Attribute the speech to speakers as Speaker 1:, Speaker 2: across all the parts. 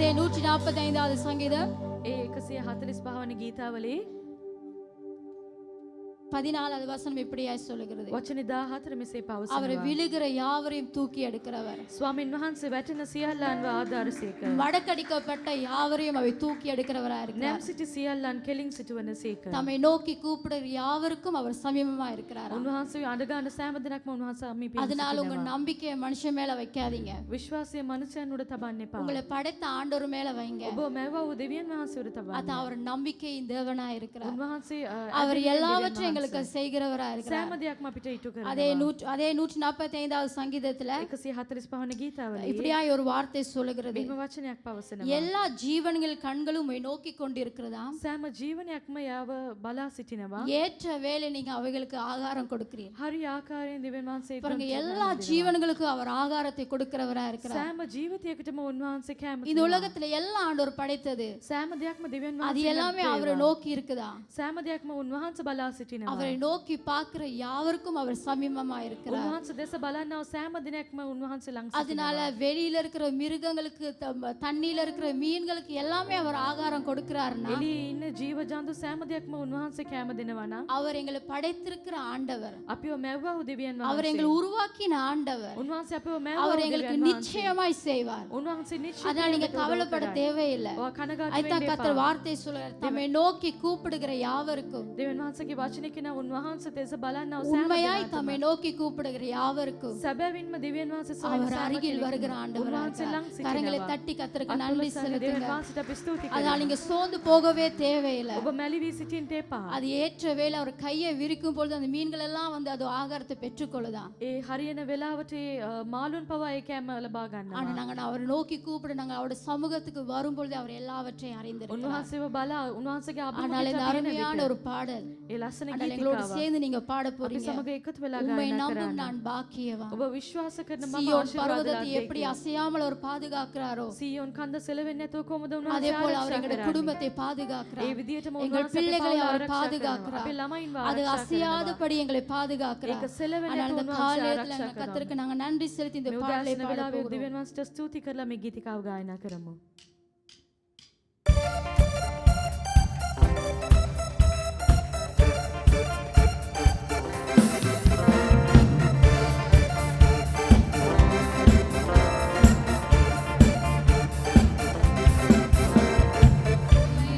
Speaker 1: அதே 145வது சங்கீதம்
Speaker 2: ඒ 145 වන ගීතාවලේ
Speaker 1: 14வது வசனம் இப்படியாய் சொல்லுகிறது.
Speaker 2: වචන 14 මෙසේ පවසනවා.
Speaker 1: அவர் விழுகிற யாவரையும் தூக்கி எடுக்கிறவர்.
Speaker 2: ස්වාමීන් වහන්සේ වැටෙන සියල්ලන්ව ආධාරසේක.
Speaker 1: மடக்கடிக்கப்பட்ட யாவரையும் அவர் தூக்கி எடுக்கிறவராய் இருக்கிறார்.
Speaker 2: නැම් සිටි සියල්ලන් කෙලින් සිටවනසේක.
Speaker 1: தம்மை நோக்கி கூப்பிடுற யாவருக்கும் அவர் சமீபமாய் இருக்கிறார்.
Speaker 2: උන්වහන්සේ අඬගාන සෑම දිනක්ම උන්වහන්සේ අමීපිය.
Speaker 1: அதனால உங்க நம்பிக்கையை மனுஷன் மேல வைக்காதீங்க.
Speaker 2: විශ්වාසය මනුෂ්‍යයන් උඩ තබන්න එපා.
Speaker 1: உங்களை படைத்த ஆண்டவர் மேல வைங்க.
Speaker 2: ඔබ මැවව වූ දෙවියන් වහන්සේ උඩ තබන්න.
Speaker 1: அது அவர் நம்பிக்கையின் தேவனாய் இருக்கிறார்.
Speaker 2: උන්වහන්සේ
Speaker 1: அவர் எல்லாவற்றையும் செய்கிறவராய் இருக்கிறார்.
Speaker 2: සෑම දෙයක්ම අපිට ඉටු කරනවා.
Speaker 1: அதே 145வது சங்கீதத்துல
Speaker 2: 145 වන ගීතාවලේ
Speaker 1: இப்படியாய் ஒரு வார்த்தை சொல்லுகிறது.
Speaker 2: මෙහෙම වචනයක් පවසනවා.
Speaker 1: எல்லா ஜீவன்கள் கண்களும் நோக்கி கொண்டிருக்கிறதாம்.
Speaker 2: සෑම ජීවනයක්ම යාව බලා සිටිනවා.
Speaker 1: ஏற்ற வேளை நீங்க அவைகளுக்கு ஆகாரம் கொடுக்கிறீர்.
Speaker 2: හරි ආකාරයෙන් දෙවියන් වහන්සේ
Speaker 1: பாருங்க எல்லா ஜீவன்களுக்கும் அவர் ஆகாரத்தை கொடுக்கிறவராய் இருக்கிறார்.
Speaker 2: සෑම ජීවිතයකටම උන්වහන්සේ කැම.
Speaker 1: இந்த உலகத்துல எல்லாம் ஆண்டவர் படைத்தது.
Speaker 2: සෑම දෙයක්ම දෙවියන්
Speaker 1: அது
Speaker 2: වහන්සේ
Speaker 1: எல்லாமே அவரை நோக்கி இருக்குதா.
Speaker 2: සෑම දෙයක්ම උන්වහන්සේ බලා සිටිනවා.
Speaker 1: அவரை நோக்கி பார்க்கிற யாவருக்கும் அவர் சமீபமாய் இருக்கிறார்.
Speaker 2: උන්වහන්සේ දෙස බලනව සෑම දිනයක්ම උන්වහන්සේ ළඟ
Speaker 1: அதனால வெளியில இருக்கிற மிருகங்களுக்கு தண்ணியில இருக்கிற மீன்களுக்கு எல்லாமே அவர் ஆகாரம் கொடுக்கிறார்னா
Speaker 2: එළියේ ඉන්න ජීව ජන්තු සෑම දෙයක්ම උන්වහන්සේ කැම දෙනවා නම්
Speaker 1: அவர் எங்களை படைத்திருக்கிற ஆண்டவர்.
Speaker 2: අපිව මැව්වා වූ දෙවියන් වහන්සේ.
Speaker 1: அவர் எங்களை உருவாக்கின ஆண்டவர்.
Speaker 2: උන්වහන්සේ අපිව මැව්වා
Speaker 1: அவர்
Speaker 2: වූ
Speaker 1: எங்களுக்கு
Speaker 2: දෙවියන් වහන්සේ.
Speaker 1: நிச்சயமாய் செய்வார்.
Speaker 2: උන්වහන්සේ නිශ්චිත.
Speaker 1: அதனால நீங்க கவலைப்பட தேவையில்லை.
Speaker 2: ඔය කනගාටු
Speaker 1: ஐயா
Speaker 2: වෙන්න
Speaker 1: கர்த்தர்
Speaker 2: එපා.
Speaker 1: வார்த்தை சொல்றார். தம்மை நோக்கி கூப்பிடுகிற யாவருக்கும்
Speaker 2: දෙවියන් වහන්සේගේ වචනේ කියන උන්වහන්සේ දෙස බලනව සෑම
Speaker 1: உண்மையாய் தம்மை நோக்கி கூப்பிடுகிற யாவருக்கும்
Speaker 2: සැබවින්ම දෙවියන් වහන්සේ
Speaker 1: அவர் அருகில் வருகிற ஆண்டவர். கரங்களை தட்டி கர்த்தருக்கு நன்றி செலுத்துங்க. அதனால நீங்க சோர்ந்து போகவே தேவையில்லை.
Speaker 2: ඔබ මැලි වී සිටින්න එපා.
Speaker 1: அது ஏற்ற வேளை அவர் கையை விரிக்கும் பொழுது அந்த மீன்கள் எல்லாம் வந்து அது ஆகாரத்தை பெற்றுக்கொள்ளுதான்.
Speaker 2: ඒ හරියන වෙලාවට මාළුන් පවා ඒ කැම ලබා ගන්නවා.
Speaker 1: ஆனா நாங்க அவரை நோக்கி கூப்பிட நாங்க அவருடைய சமூகத்துக்கு வரும் பொழுது அவர் எல்லாவற்றையும் அறிந்திருக்கிறார்.
Speaker 2: උන්වහන්සේව බලා උන්වහන්සේගේ
Speaker 1: அதனால இந்த அருமையான ஒரு பாடல்
Speaker 2: ඒ ලස්සන
Speaker 1: எங்களோட
Speaker 2: ගීතිකාව
Speaker 1: சேர்ந்து நீங்க பாட
Speaker 2: අපි
Speaker 1: போறீங்க.
Speaker 2: සමග එකතු වෙලා
Speaker 1: உம்மை
Speaker 2: ගායනා
Speaker 1: நம்பும்
Speaker 2: කරන්න.
Speaker 1: நான் பாக்கியவான்.
Speaker 2: ඔබ විශ්වාස කරන මම
Speaker 1: சீயோன்
Speaker 2: ආශිර්වාද
Speaker 1: பர்வதத்தை
Speaker 2: ලද්දේ
Speaker 1: எப்படி
Speaker 2: කියලා.
Speaker 1: அசையாமல் அவர் பாதுகாக்கிறாரோ
Speaker 2: සීයෝන් කන්ද සෙලවෙන්නේ නැතුව කොහොමද
Speaker 1: அதே
Speaker 2: උන්වහන්සේ
Speaker 1: போல அவர்
Speaker 2: ආරක්ෂා
Speaker 1: எங்களுடைய
Speaker 2: කරන්නේ?
Speaker 1: குடும்பத்தை
Speaker 2: ඒ
Speaker 1: பாதுகாக்கிறார்.
Speaker 2: විදියටම
Speaker 1: எங்கள்
Speaker 2: උන්වහන්සේ
Speaker 1: பிள்ளைகளை
Speaker 2: අපේ
Speaker 1: அவர்
Speaker 2: ආරක්ෂා
Speaker 1: பாதுகாக்கிறார்.
Speaker 2: කරනවා. අපේ ළමයින්ව
Speaker 1: அது
Speaker 2: ආරක්ෂා කරනවා.
Speaker 1: அசையாதபடி எங்களை பாதுகாக்கிறார்.
Speaker 2: ඒක සෙලවෙන්නේ
Speaker 1: ஆனால் இந்த
Speaker 2: නැතුව
Speaker 1: காலையில
Speaker 2: ආරක්ෂා කරනවා.
Speaker 1: கர்த்தருக்கு நாங்க நன்றி செலுத்தி இந்த
Speaker 2: මේ
Speaker 1: பாடலை
Speaker 2: උදාසන
Speaker 1: பாட
Speaker 2: වෙලාවේ
Speaker 1: போகிறோம்.
Speaker 2: දෙවියන් වහන්සේට ස්තුති කරලා මේ ගීතිකාව ගායනා කරමු.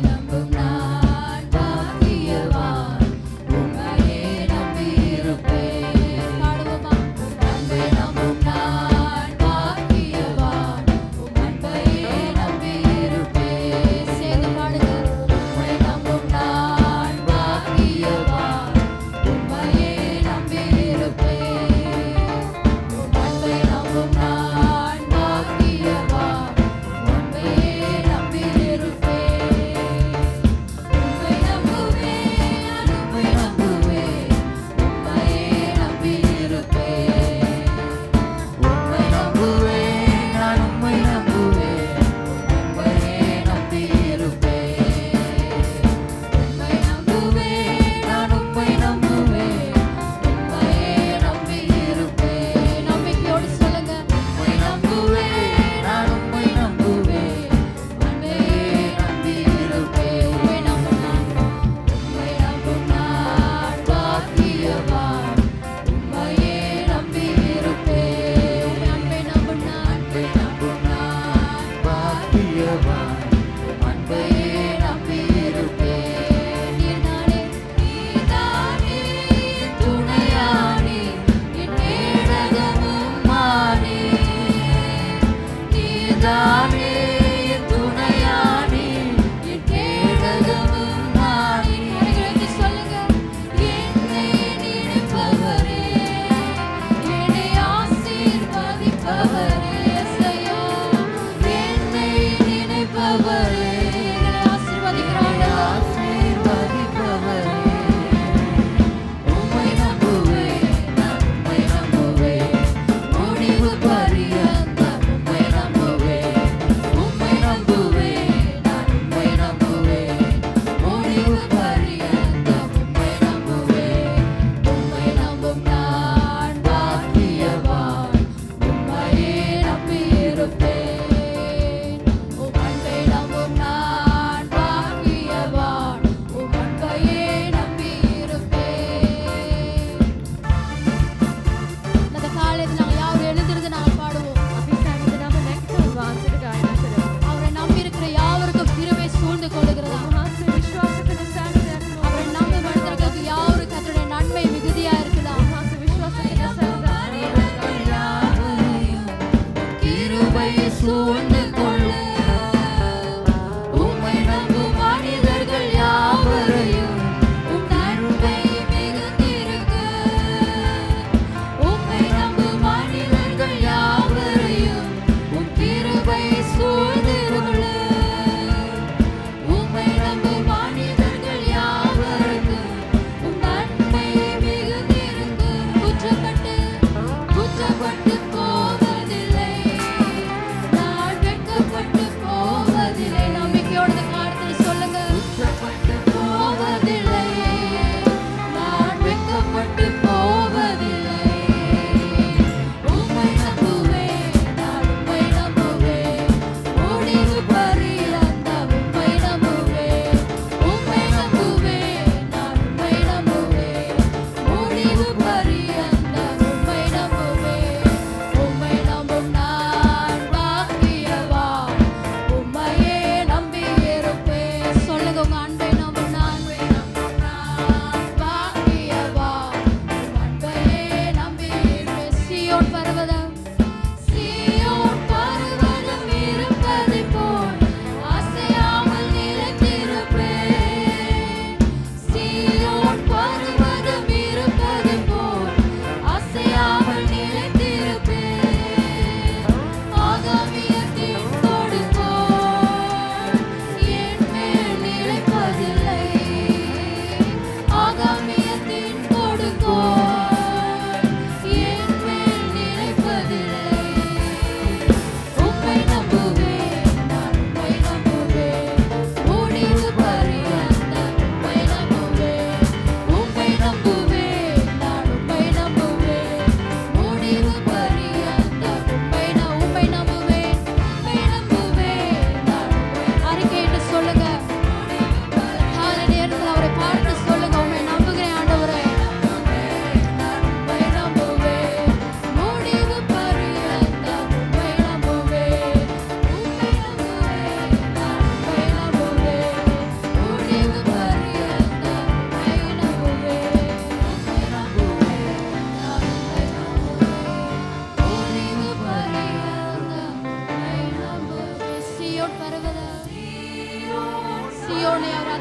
Speaker 1: நம்பும் நான் பாக்கியவான், உம்மையே நம்பியிருப்பேன். பாடுவோமா? அன்பை நம்பும் நான் பாக்கியவான், உம் அன்பையே நம்பி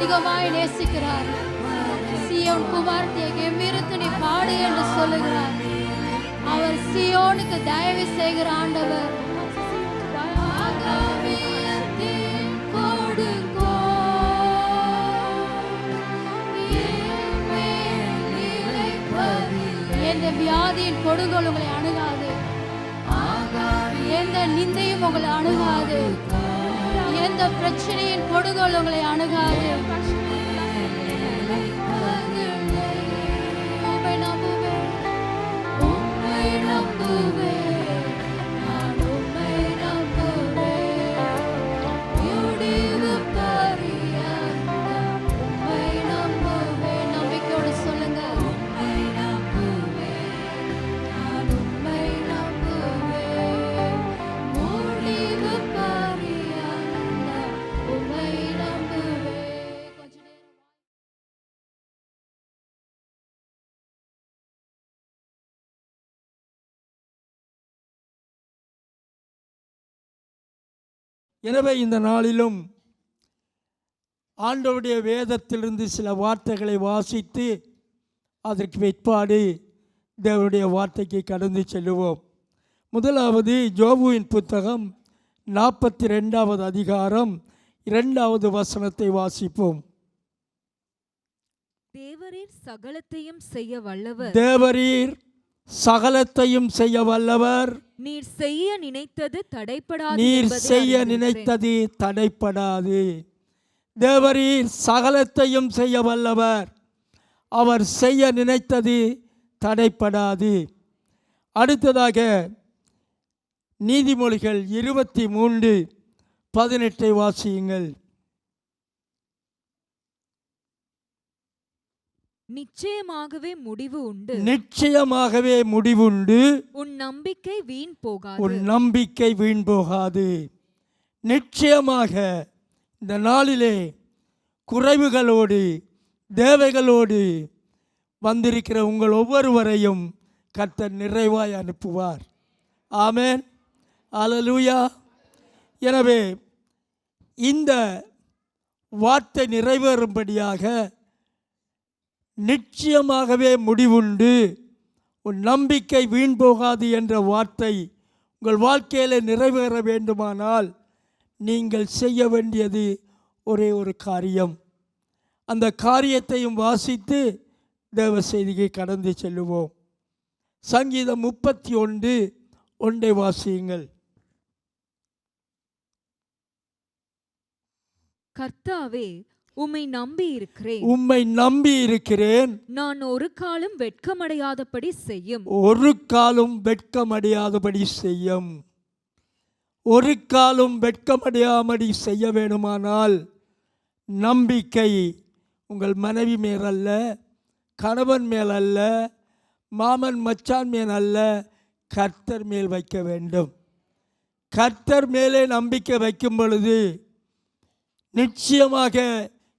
Speaker 1: அதிகமாய் நேசிக்கிறார். சீயோன் குமாரத்தியை கெம்பீரித்து நீ பாடு என்று சொல்லுகிறார். அவர் சீயோனுக்கு தயவு செய்கிற ஆண்டவர். எந்த வியாதியின் கொடுங்கோல் உங்களை அணுகாது, எந்த நிந்தையும் உங்களை அணுகாது, எந்த பிரச்சனையின் கொடுங்கோல் உங்களை அணுகாது. உம்மை நம்புவேன், உம்மை நம்புவேன், நான் உம்மை நம்புவேன். முடிவு பரியந்தம் உம்மை நம்புவேன். நம்பிக்கையோடு சொல்லுங்க. உம்மை நம்புவேன், நான் உம்மை நம்புவேன். முடிவு பரியந்தம் உம்மை நம்புவேன். கொஞ்ச நேரம்
Speaker 3: எனவே இந்த நாளிலும் ஆண்டவருடைய வேதத்திலிருந்து சில வார்த்தைகளை வாசித்து அதற்கு பிற்பாடு தேவனுடைய வார்த்தைக்கு கடந்து செல்லுவோம். முதலாவது யோபுவின் புத்தகம் 42வது அதிகாரம் 2வது வசனத்தை வாசிப்போம்.
Speaker 4: தேவரீர் சகலத்தையும் செய்ய வல்லவர்.
Speaker 3: தேவரீர் சகலத்தையும் செய்ய வல்லவர்.
Speaker 4: நீர் செய்ய நினைத்தது தடைப்படாது.
Speaker 3: நீர் செய்ய நினைத்தது தடைப்படாது. தேவரீர் சகலத்தையும் செய்ய வல்லவர். அவர் செய்ய நினைத்தது தடைப்படாது. அடுத்ததாக நீதிமொழிகள் 23:18 வாசியுங்கள்.
Speaker 4: நிச்சயமாகவே முடிவு உண்டு.
Speaker 3: நிச்சயமாகவே முடிவுண்டு.
Speaker 4: உன் நம்பிக்கை வீண் போகாது.
Speaker 3: உன் நம்பிக்கை வீண் போகாது. நிச்சயமாக இந்த நாளிலே குறைவுகளோடு தேவைகளோடு வந்திருக்கிற உங்கள் ஒவ்வொருவரையும் கர்த்தர் நிறைவாய் அனுப்புவார். ஆமென், அல்லேலூயா. எனவே இந்த வார்த்தை நிறைவேறும்படியாக நிச்சயமாகவே முடிவுண்டு, உன் நம்பிக்கை வீண் போகாது என்ற வார்த்தை உங்கள் வாழ்க்கையில் நிறைவேற வேண்டுமானால் நீங்கள் செய்ய வேண்டியது ஒரே ஒரு காரியம். அந்த காரியத்தையும் வாசித்து தேவ செய்தியை கடந்து செல்லுவோம். சங்கீதம் 31:1 வாசியுங்கள்.
Speaker 4: கர்த்தாவே, உம்மை நம்பி இருக்கிறேன்.
Speaker 3: உம்மை நம்பி இருக்கிறேன்.
Speaker 4: நான் ஒரு காலம் வெட்கமடையாதபடி செய்யும்.
Speaker 3: ஒரு காலம் வெட்கமடையாதபடி செய்யும். ஒரு காலம் வெட்கமடையாமடி செய்ய வேண்டுமானால் நம்பிக்கை உங்கள் மனைவி மேல் அல்ல, கணவன் மேல் அல்ல, மாமன் மச்சான் மேல் அல்ல, கர்த்தர் மேல் வைக்க வேண்டும். கர்த்தர் மேலே நம்பிக்கை வைக்கும் பொழுது நிச்சயமாக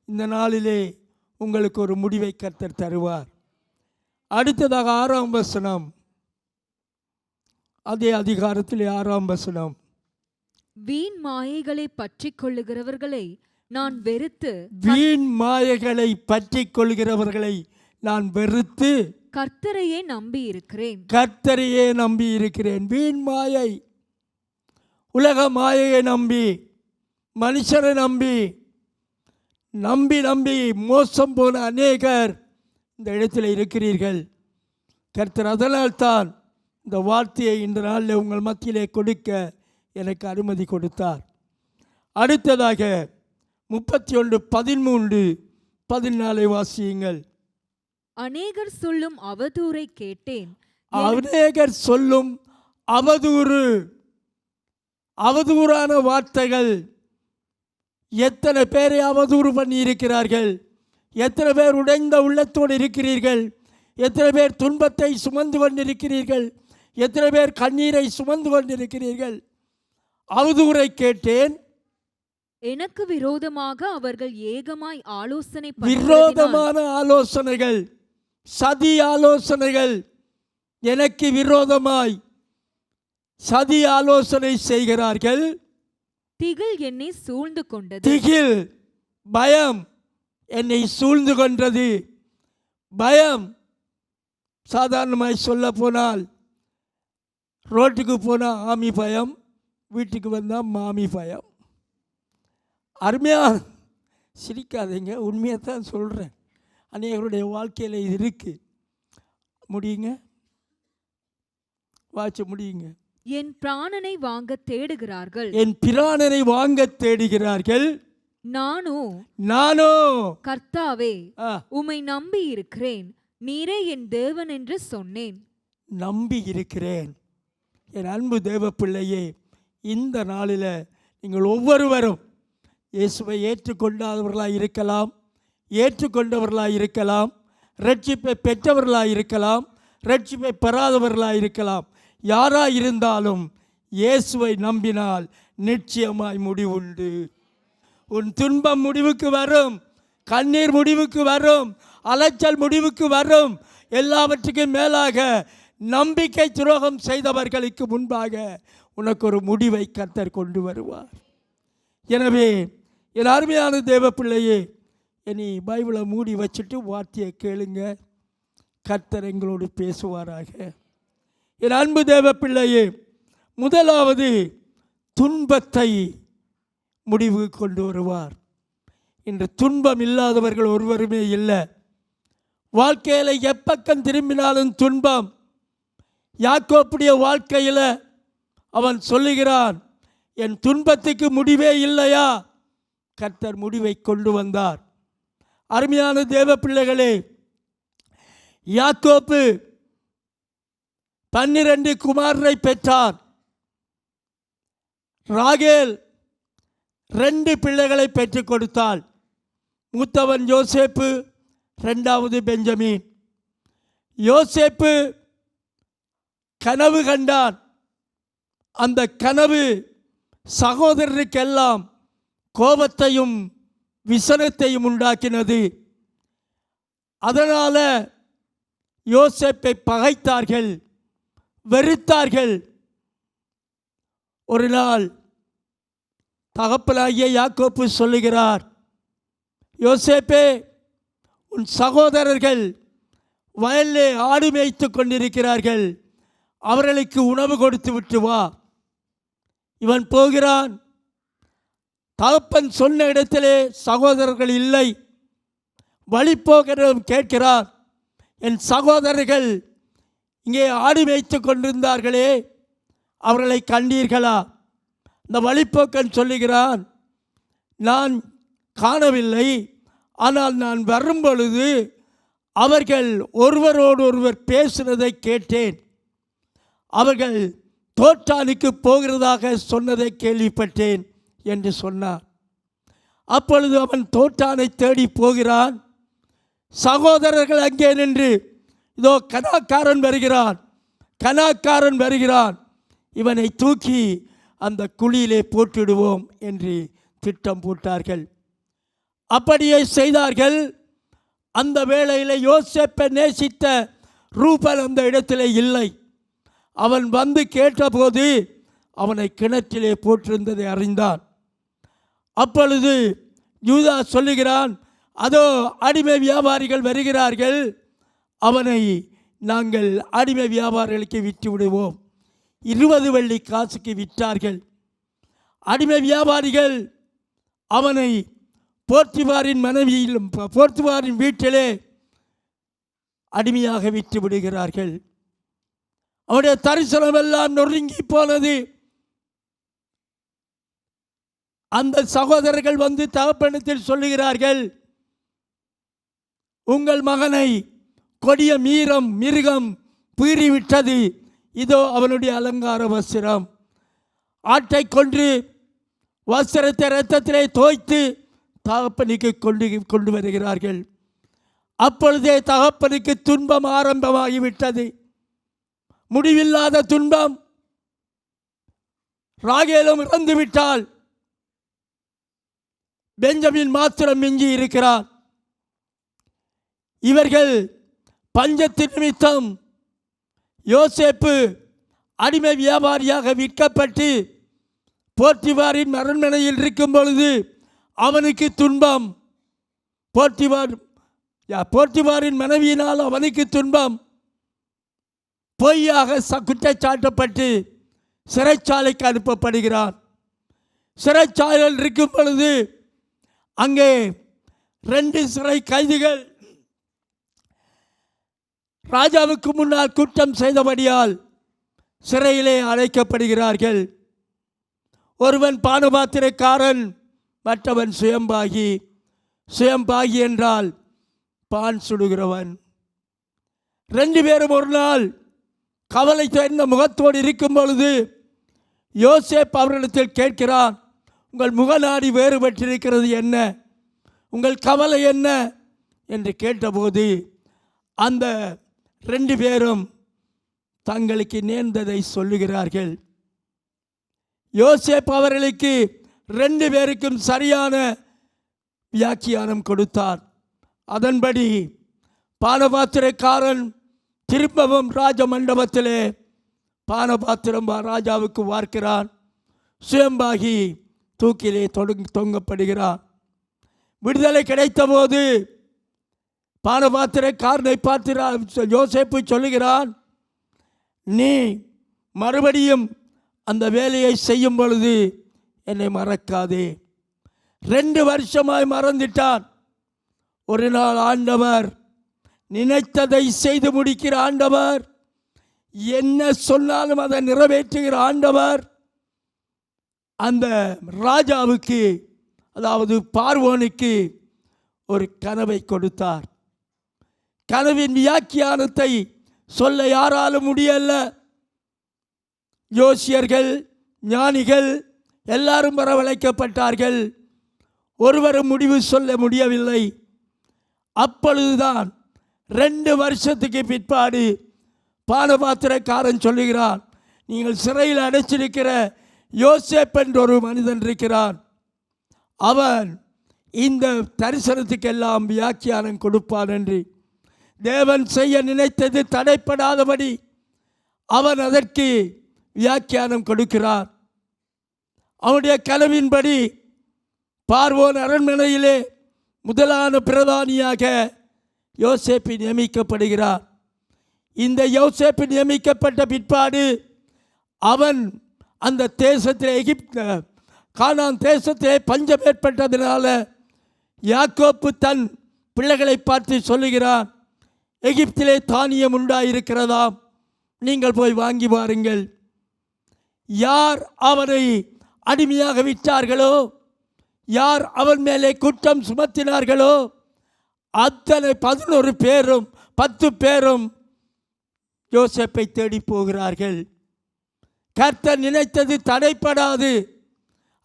Speaker 3: இந்த நாளிலே உங்களுக்கு ஒரு முடிவை கர்த்தர் தருவார். அடுத்ததாக 6ஆம் வசனம், அதே அதிகாரத்திலே 6ஆம் வசனம்.
Speaker 4: வீண் மாயைகளை பற்றி கொள்ளுகிறவர்களை நான் வெறுத்து.
Speaker 3: வீண் மாயைகளை பற்றி கொள்கிறவர்களை நான் வெறுத்து
Speaker 4: கர்த்தரையே நம்பி இருக்கிறேன்.
Speaker 3: கர்த்தரையே நம்பி இருக்கிறேன். வீண் மாயை, உலக மாயையை நம்பி, மனுஷரை நம்பி நம்பி நம்பி மோசம் போன அநேகர் இந்த இடத்தில் இருக்கிறீர்கள். கர்த்தர் அதனால்தான் இந்த வார்த்தையை இந்த நாளில் உங்கள் மத்தியிலே கொடுக்க எனக்கு அனுமதி கொடுத்தார். அடுத்ததாக 31:13-14 வாசியுங்கள்.
Speaker 4: அநேகர் சொல்லும் அவதூறை கேட்டேன்.
Speaker 3: அநேகர் சொல்லும் அவதூறு, அவதூறான வார்த்தைகள். எத்தனை பேரை அவதூறு பண்ணி இருக்கிறார்கள். எத்தனை பேர் உடைந்த உள்ளத்தோடு இருக்கிறீர்கள். எத்தனை பேர் துன்பத்தை சுமந்து கொண்டிருக்கிறீர்கள். எத்தனை பேர் கண்ணீரை சுமந்து கொண்டிருக்கிறீர்கள். அவதூறை கேட்டேன்.
Speaker 4: எனக்கு விரோதமாக அவர்கள் ஏகமாய் ஆலோசனை
Speaker 3: விரோதமான ஆலோசனைகள், சதி ஆலோசனைகள், எனக்கு விரோதமாய் சதி ஆலோசனை செய்கிறார்கள்.
Speaker 4: திகில் என்னை சூழ்ந்து கொண்டது.
Speaker 3: திகில், பயம், என்னை சூழ்ந்து கொண்டது. பயம். சாதாரணமாய் சொல்ல போனால் ரோட்டுக்கு போனால் ஆமி பயம், வீட்டுக்கு வந்தால் மாமி பயம். அருமையாக சிரிக்காதீங்க, உண்மையை தான் சொல்கிறேன். அநேகருடைய வாழ்க்கையில் இது இருக்குது. முடியுங்க, வாட்ச முடியுங்க.
Speaker 4: என் பிராணனை வாங்க தேடுகிறார்கள்.
Speaker 3: என் பிராணனை வாங்க தேடுகிறார்கள்.
Speaker 4: நானோ கர்த்தாவே உம்மை நம்பி இருக்கிறேன், நீரே என் தேவன் என்று சொன்னேன்.
Speaker 3: நம்பி இருக்கிறேன். என் அன்பு தேவ பிள்ளையே, இந்த நாளில் நீங்கள் ஒவ்வொருவரும் இயேசுவை ஏற்றுக்கொண்டாதவர்களாக இருக்கலாம், ஏற்றுக்கொண்டவர்களாக இருக்கலாம், ரட்சிப்பை பெற்றவர்களாக இருக்கலாம், ரட்சிப்பை பெறாதவர்களாக இருக்கலாம். யாராக இருந்தாலும் இயேசுவை நம்பினால் நிச்சயமாய் முடிவுண்டு. உன் துன்பம் முடிவுக்கு வரும், கண்ணீர் முடிவுக்கு வரும், அலைச்சல் முடிவுக்கு வரும். எல்லாவற்றுக்கும் மேலாக நம்பிக்கை துரோகம் செய்தவர்களுக்கு முன்பாக உனக்கு ஒரு முடிவை கர்த்தர் கொண்டு வருவார். எனவே என் அருமையான தேவ பிள்ளையே, இனி பைபிளை மூடி வச்சுட்டு வார்த்தையை கேளுங்க. கர்த்தர் எங்களோடு பேசுவாராக. என் அன்பு தேவ பிள்ளையே, முதலாவது துன்பத்தை முடிவு கொண்டு வருவார். இன்று துன்பம் இல்லாதவர்கள் ஒருவருமே இல்லை. வாழ்க்கையில் எப்பக்கம் திரும்பினாலும் துன்பம். யாக்கோப்புடைய வாழ்க்கையில் அவன் சொல்லுகிறான், என் துன்பத்துக்கு முடிவே இல்லையா? கர்த்தர் முடிவை கொண்டு வந்தார். அருமையான தேவ பிள்ளைகளே, யாக்கோப்பு 12 குமாரரை பெற்றார். ராகேல் 2 பிள்ளைகளை பெற்றுக் கொடுத்தாள். மூத்தவன் யோசேப்பு, 2வது பெஞ்சமின். யோசேப்பு கனவு கண்டான். அந்த கனவு சகோதரருக்கெல்லாம் கோபத்தையும் விசனத்தையும் உண்டாக்கினது. அதனால யோசேப்பை பகைத்தார்கள், வெறுத்தார்கள். ஒரு நாள் தகப்பனாகிய யாக்கோப்பு சொல்லுகிறார், யோசேப்பே, உன் சகோதரர்கள் வயலிலே ஆடு மேய்த்து கொண்டிருக்கிறார்கள், அவர்களுக்கு உணவு கொடுத்து விட்டு வா. இவன் போகிறான். தகப்பன் சொன்ன இடத்திலே சகோதரர்கள் இல்லை. வழிபோகிறவன் கேட்கிறார், என் சகோதரர்கள் இங்கே ஆடு மேய்த்து கொண்டிருந்தார்களே, அவர்களை கண்டீர்களா? இந்த வழிபோக்கன் சொல்லுகிறான், நான் காணவில்லை, ஆனால் நான் வரும்பொழுது அவர்கள் ஒருவரோடு ஒருவர் பேசுவதை கேட்டேன். அவர்கள் தோட்டானுக்கு போகிறதாக சொன்னதை கேள்விப்பட்டேன் என்று சொன்னார். அப்பொழுது அவன் தோட்டானை தேடி போகிறான். சகோதரர்கள் அங்கே நின்று, இதோ கனாக்காரன் வருகிறான், கனாக்காரன் வருகிறான், இவனை தூக்கி அந்த குழியிலே போட்டுடுவோம் என்று திட்டம் போட்டார்கள். அப்படியே செய்தார்கள். அந்த வேளையில் யோசேப்பை நேசித்த ரூபன் அந்த இடத்திலே இல்லை. அவன் வந்து கேட்டபோது அவனை கிணற்றிலே போட்டிருந்ததை அறிந்தான். அப்பொழுது யூதா சொல்லுகிறான், அதோ அடிமை வியாபாரிகள் வருகிறார்கள், அவனை நாங்கள் அடிமை வியாபாரிகளுக்கு விட்டு விடுவோம். 20 வெள்ளி காசுக்கு விற்றார்கள். அடிமை வியாபாரிகள் அவனை போர்த்திபாரின் மனைவியிலும் போர்த்திபாரின் வீட்டிலே அடிமையாக விட்டு விடுகிறார்கள். அவனுடைய தரிசனம் எல்லாம் நொறுங்கி போனது. அந்த சகோதரர்கள் வந்து தகப்பனிடத்தில் சொல்லுகிறார்கள், உங்கள் மகனை கொடிய மிருகம் பீறிவிட்டது, இதோ அவனுடைய அலங்கார வஸ்திரம். ஆட்டை கொன்று வஸ்திரத்தை இரத்தத்திலே தோய்த்து தகப்பனுக்கு கொண்டு வருகிறார்கள். அப்பொழுதே தகப்பனுக்கு துன்பம் ஆரம்பமாகிவிட்டது. முடிவில்லாத துன்பம். ராகேலும் இறந்து விட்டால், பெஞ்சமின் மாத்திரம் மிஞ்சி இருக்கிறார். இவர்கள் பஞ்சத்தின் நிமித்தம் யோசேப்பு அடிமை வியாபாரியாக விற்கப்பட்டு போர்த்திபாரின் அரண்மனையில் இருக்கும் பொழுது அவனுக்கு துன்பம். போர்த்திபாரின் மனைவியினால் அவனுக்கு துன்பம். பொய்யாக குற்றச்சாட்டப்பட்டு சிறைச்சாலைக்கு அனுப்பப்படுகிறான். சிறைச்சாலையில் இருக்கும் பொழுது அங்கே 2 சிறை கைதிகள் ராஜாவுக்கு முன்னால் குற்றம் செய்தபடியால் சிறையிலே அடைக்கப்படுகிறார்கள். ஒருவன் பானபாத்திரக்காரன், மற்றவன் சுயம்பாகி. சுயம்பாகி என்றால் பான் சுடுகிறவன். 2 பேரும் ஒரு நாள் கவலை தெரிந்த முகத்தோடு இருக்கும் பொழுது யோசேப்பு அவர்களிடத்தில் கேட்கிறான், உங்கள் முகநாடி வேறுபட்டிருக்கிறது என்ன, உங்கள் கவலை என்ன என்று கேட்டபோது அந்த 2 பேரும் தங்களுக்கு நேர்ந்ததை சொல்லுகிறார்கள். யோசேப்பு அவர்களுக்கு 2 பேருக்கும் சரியான வியாக்கியானம் கொடுத்தார். அதன்படி பானபாத்திரக்காரன் திரும்பவும் ராஜ மண்டபத்திலே பானபாத்திரம் ராஜாவுக்கு வார்க்கிறான். சுயம்பாகி தூக்கிலே தொங்கப்படுகிறான். விடுதலை கிடைத்த போது பானபாத்திரக்காரனை பார்த்து யோசேப்பு சொல்லுகிறான், நீ மறுபடியும் அந்த வேலையை செய்யும் பொழுது என்னை மறக்காதே. 2 வருஷமாய் மறந்துட்டான். ஒரு நாள் ஆண்டவர் நினைத்ததை செய்து முடிக்கிற ஆண்டவர், என்ன சொன்னாலும் அதை நிறைவேற்றுகிற ஆண்டவர் அந்த ராஜாவுக்கு, அதாவது பார்வோனுக்கு ஒரு கனவை கொடுத்தார். கனவின் வியாக்கியானத்தை சொல்ல யாராலும் முடியல. ஜோசியர்கள், ஞானிகள் எல்லாரும் வரவழைக்கப்பட்டார்கள். ஒருவரும் முடிவு சொல்ல முடியவில்லை. அப்பொழுதுதான் 2 வருஷத்துக்கு பிற்பாடு பானபாத்திரக்காரன் சொல்லுகிறான், நீங்கள் சிறையில் அடைச்சிருக்கிற யோசேப்பு என்ற ஒரு மனிதன் இருக்கிறான். அவன் இந்த தரிசனத்துக்கெல்லாம் வியாக்கியானம் கொடுப்பான் என்று. தேவன் செய்ய நினைத்தது தடைப்படாதபடி அவன் அதற்கு வியாக்கியானம் கொடுக்கிறார். அவனுடைய கனவின்படி பார்வோன் அரண்மனையிலே முதலான பிரதானியாக யோசேப்பு நியமிக்கப்படுகிறார். இந்த யோசேப்பு நியமிக்கப்பட்ட பிற்பாடு அவன் அந்த தேசத்திலே கானான் தேசத்திலே பஞ்சம் ஏற்பட்டதினால யாக்கோப்பு தன் பிள்ளைகளை பார்த்து சொல்லுகிறான், எகிப்திலே தானியம் உண்டாயிருக்கிறதாம், நீங்கள் போய் வாங்கி வாருங்கள். யார் அவனை அடிமையாக விட்டார்களோ, யார் அவன் மேலே குற்றம் சுமத்தினார்களோ அத்தனை 11 பேரும் 10 பேரும் யோசேப்பை தேடி போகிறார்கள். கர்த்தர் நினைத்தது தடைப்படாது.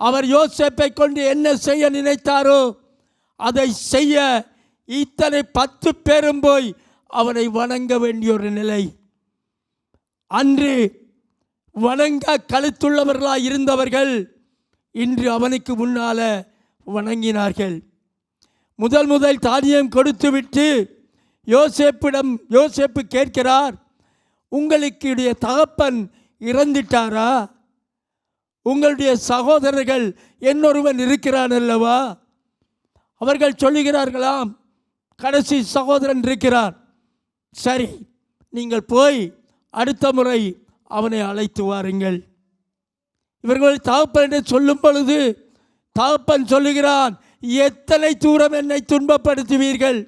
Speaker 3: அவர் யோசேப்பை கொண்டு என்ன செய்ய நினைத்தாரோ அதை செய்ய இத்தனை 10 பேரும் போய் அவனை வணங்க வேண்டிய ஒரு நிலை. அன்று வணங்க கழுத்துள்ளவர்களாய் இருந்தவர்கள் இன்று அவனுக்கு முன்னால வணங்கினார்கள். முதல் தானியம் கொடுத்துவிட்டு யோசேப்பு கேட்கிறார், உங்களுக்கு தகப்பன் இறந்துட்டாரா? உங்களுடைய சகோதரர்கள் என்னொருவன் இருக்கிறான் அல்லவா? அவர்கள் சொல்லுகிறார்களாம், கடைசி சகோதரன் இருக்கிறான். சரி, நீங்கள் போய் அடுத்த முறை அவனை அழைத்து வாருங்கள். இவர்கள் தகப்பன் என்று சொல்லும் பொழுது தகப்பன் சொல்லுகிறான், எத்தனை தூரம் என்னை துன்பப்படுத்துவீர்கள்,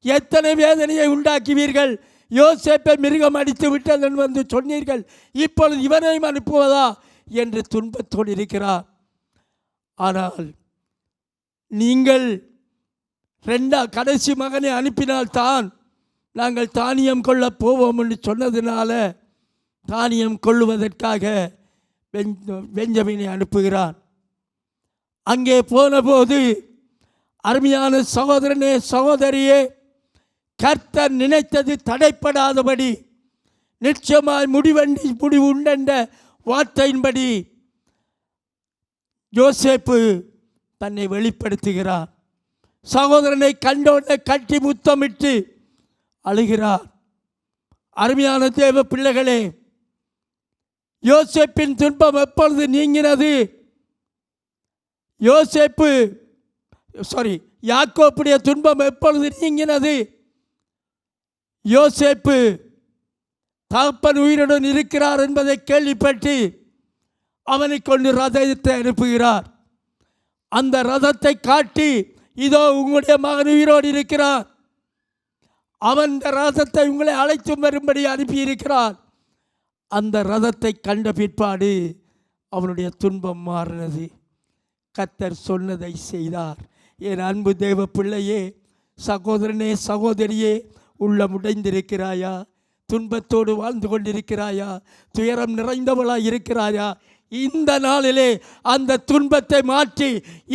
Speaker 3: எத்தனை வேதனையை உண்டாக்குவீர்கள், யோசேப்பை மிருகம் அடித்து விட்டதன் வந்து சொன்னீர்கள், இப்பொழுது இவனையும் அனுப்புவதா என்று துன்பத்தோடு இருக்கிறார். ஆனால் நீங்கள் கடைசி மகனை அனுப்பினால்தான் நாங்கள் தானியம் கொள்ள போவோம் என்று சொன்னதினால தானியம் கொள்ளுவதற்காக பெஞ்சமினை அனுப்புகிறான். அங்கே போனபோது, அருமையான சகோதரனே சகோதரியே, கர்த்தர் நினைத்தது தடைப்படாதபடி நிச்சயமாய் முடிவு உண்டென்ற வார்த்தையின்படி யோசேப்பு தன்னை வெளிப்படுத்துகிறார். சகோதரனை கண்டோடனே கட்டி முத்தமிட்டு அழுகிறார். அருமையான தேவ பிள்ளைகளே, யோசேப்பின் துன்பம் எப்பொழுது நீங்கினது? யாக்கோப்புடைய துன்பம் எப்பொழுது நீங்கினது? யோசேப்பு தகப்பன் உயிருடன் இருக்கிறார் என்பதை கேள்விப்பட்டு அவனை கொண்டு ரதத்தை அனுப்புகிறார். அந்த ரதத்தை காட்டி, இதோ உங்களுடைய மகன் உயிரோடு இருக்கிறார், அவன் இந்த ரதத்தை உங்களை அழைத்து வரும்படி அனுப்பியிருக்கிறார். அந்த ரதத்தை கண்ட பிற்பாடு அவனுடைய துன்பம் மாறினது. கர்த்தர் சொன்னதை செய்தார். என் அன்பு தேவ பிள்ளையே, சகோதரனே, சகோதரியே, உள்ளம் உடைந்திருக்கிறாயா? துன்பத்தோடு வாழ்ந்து கொண்டிருக்கிறாயா? துயரம் நிறைந்தவளாய் இருக்கிறாயா? இந்த நாளிலே அந்த துன்பத்தை மாற்றி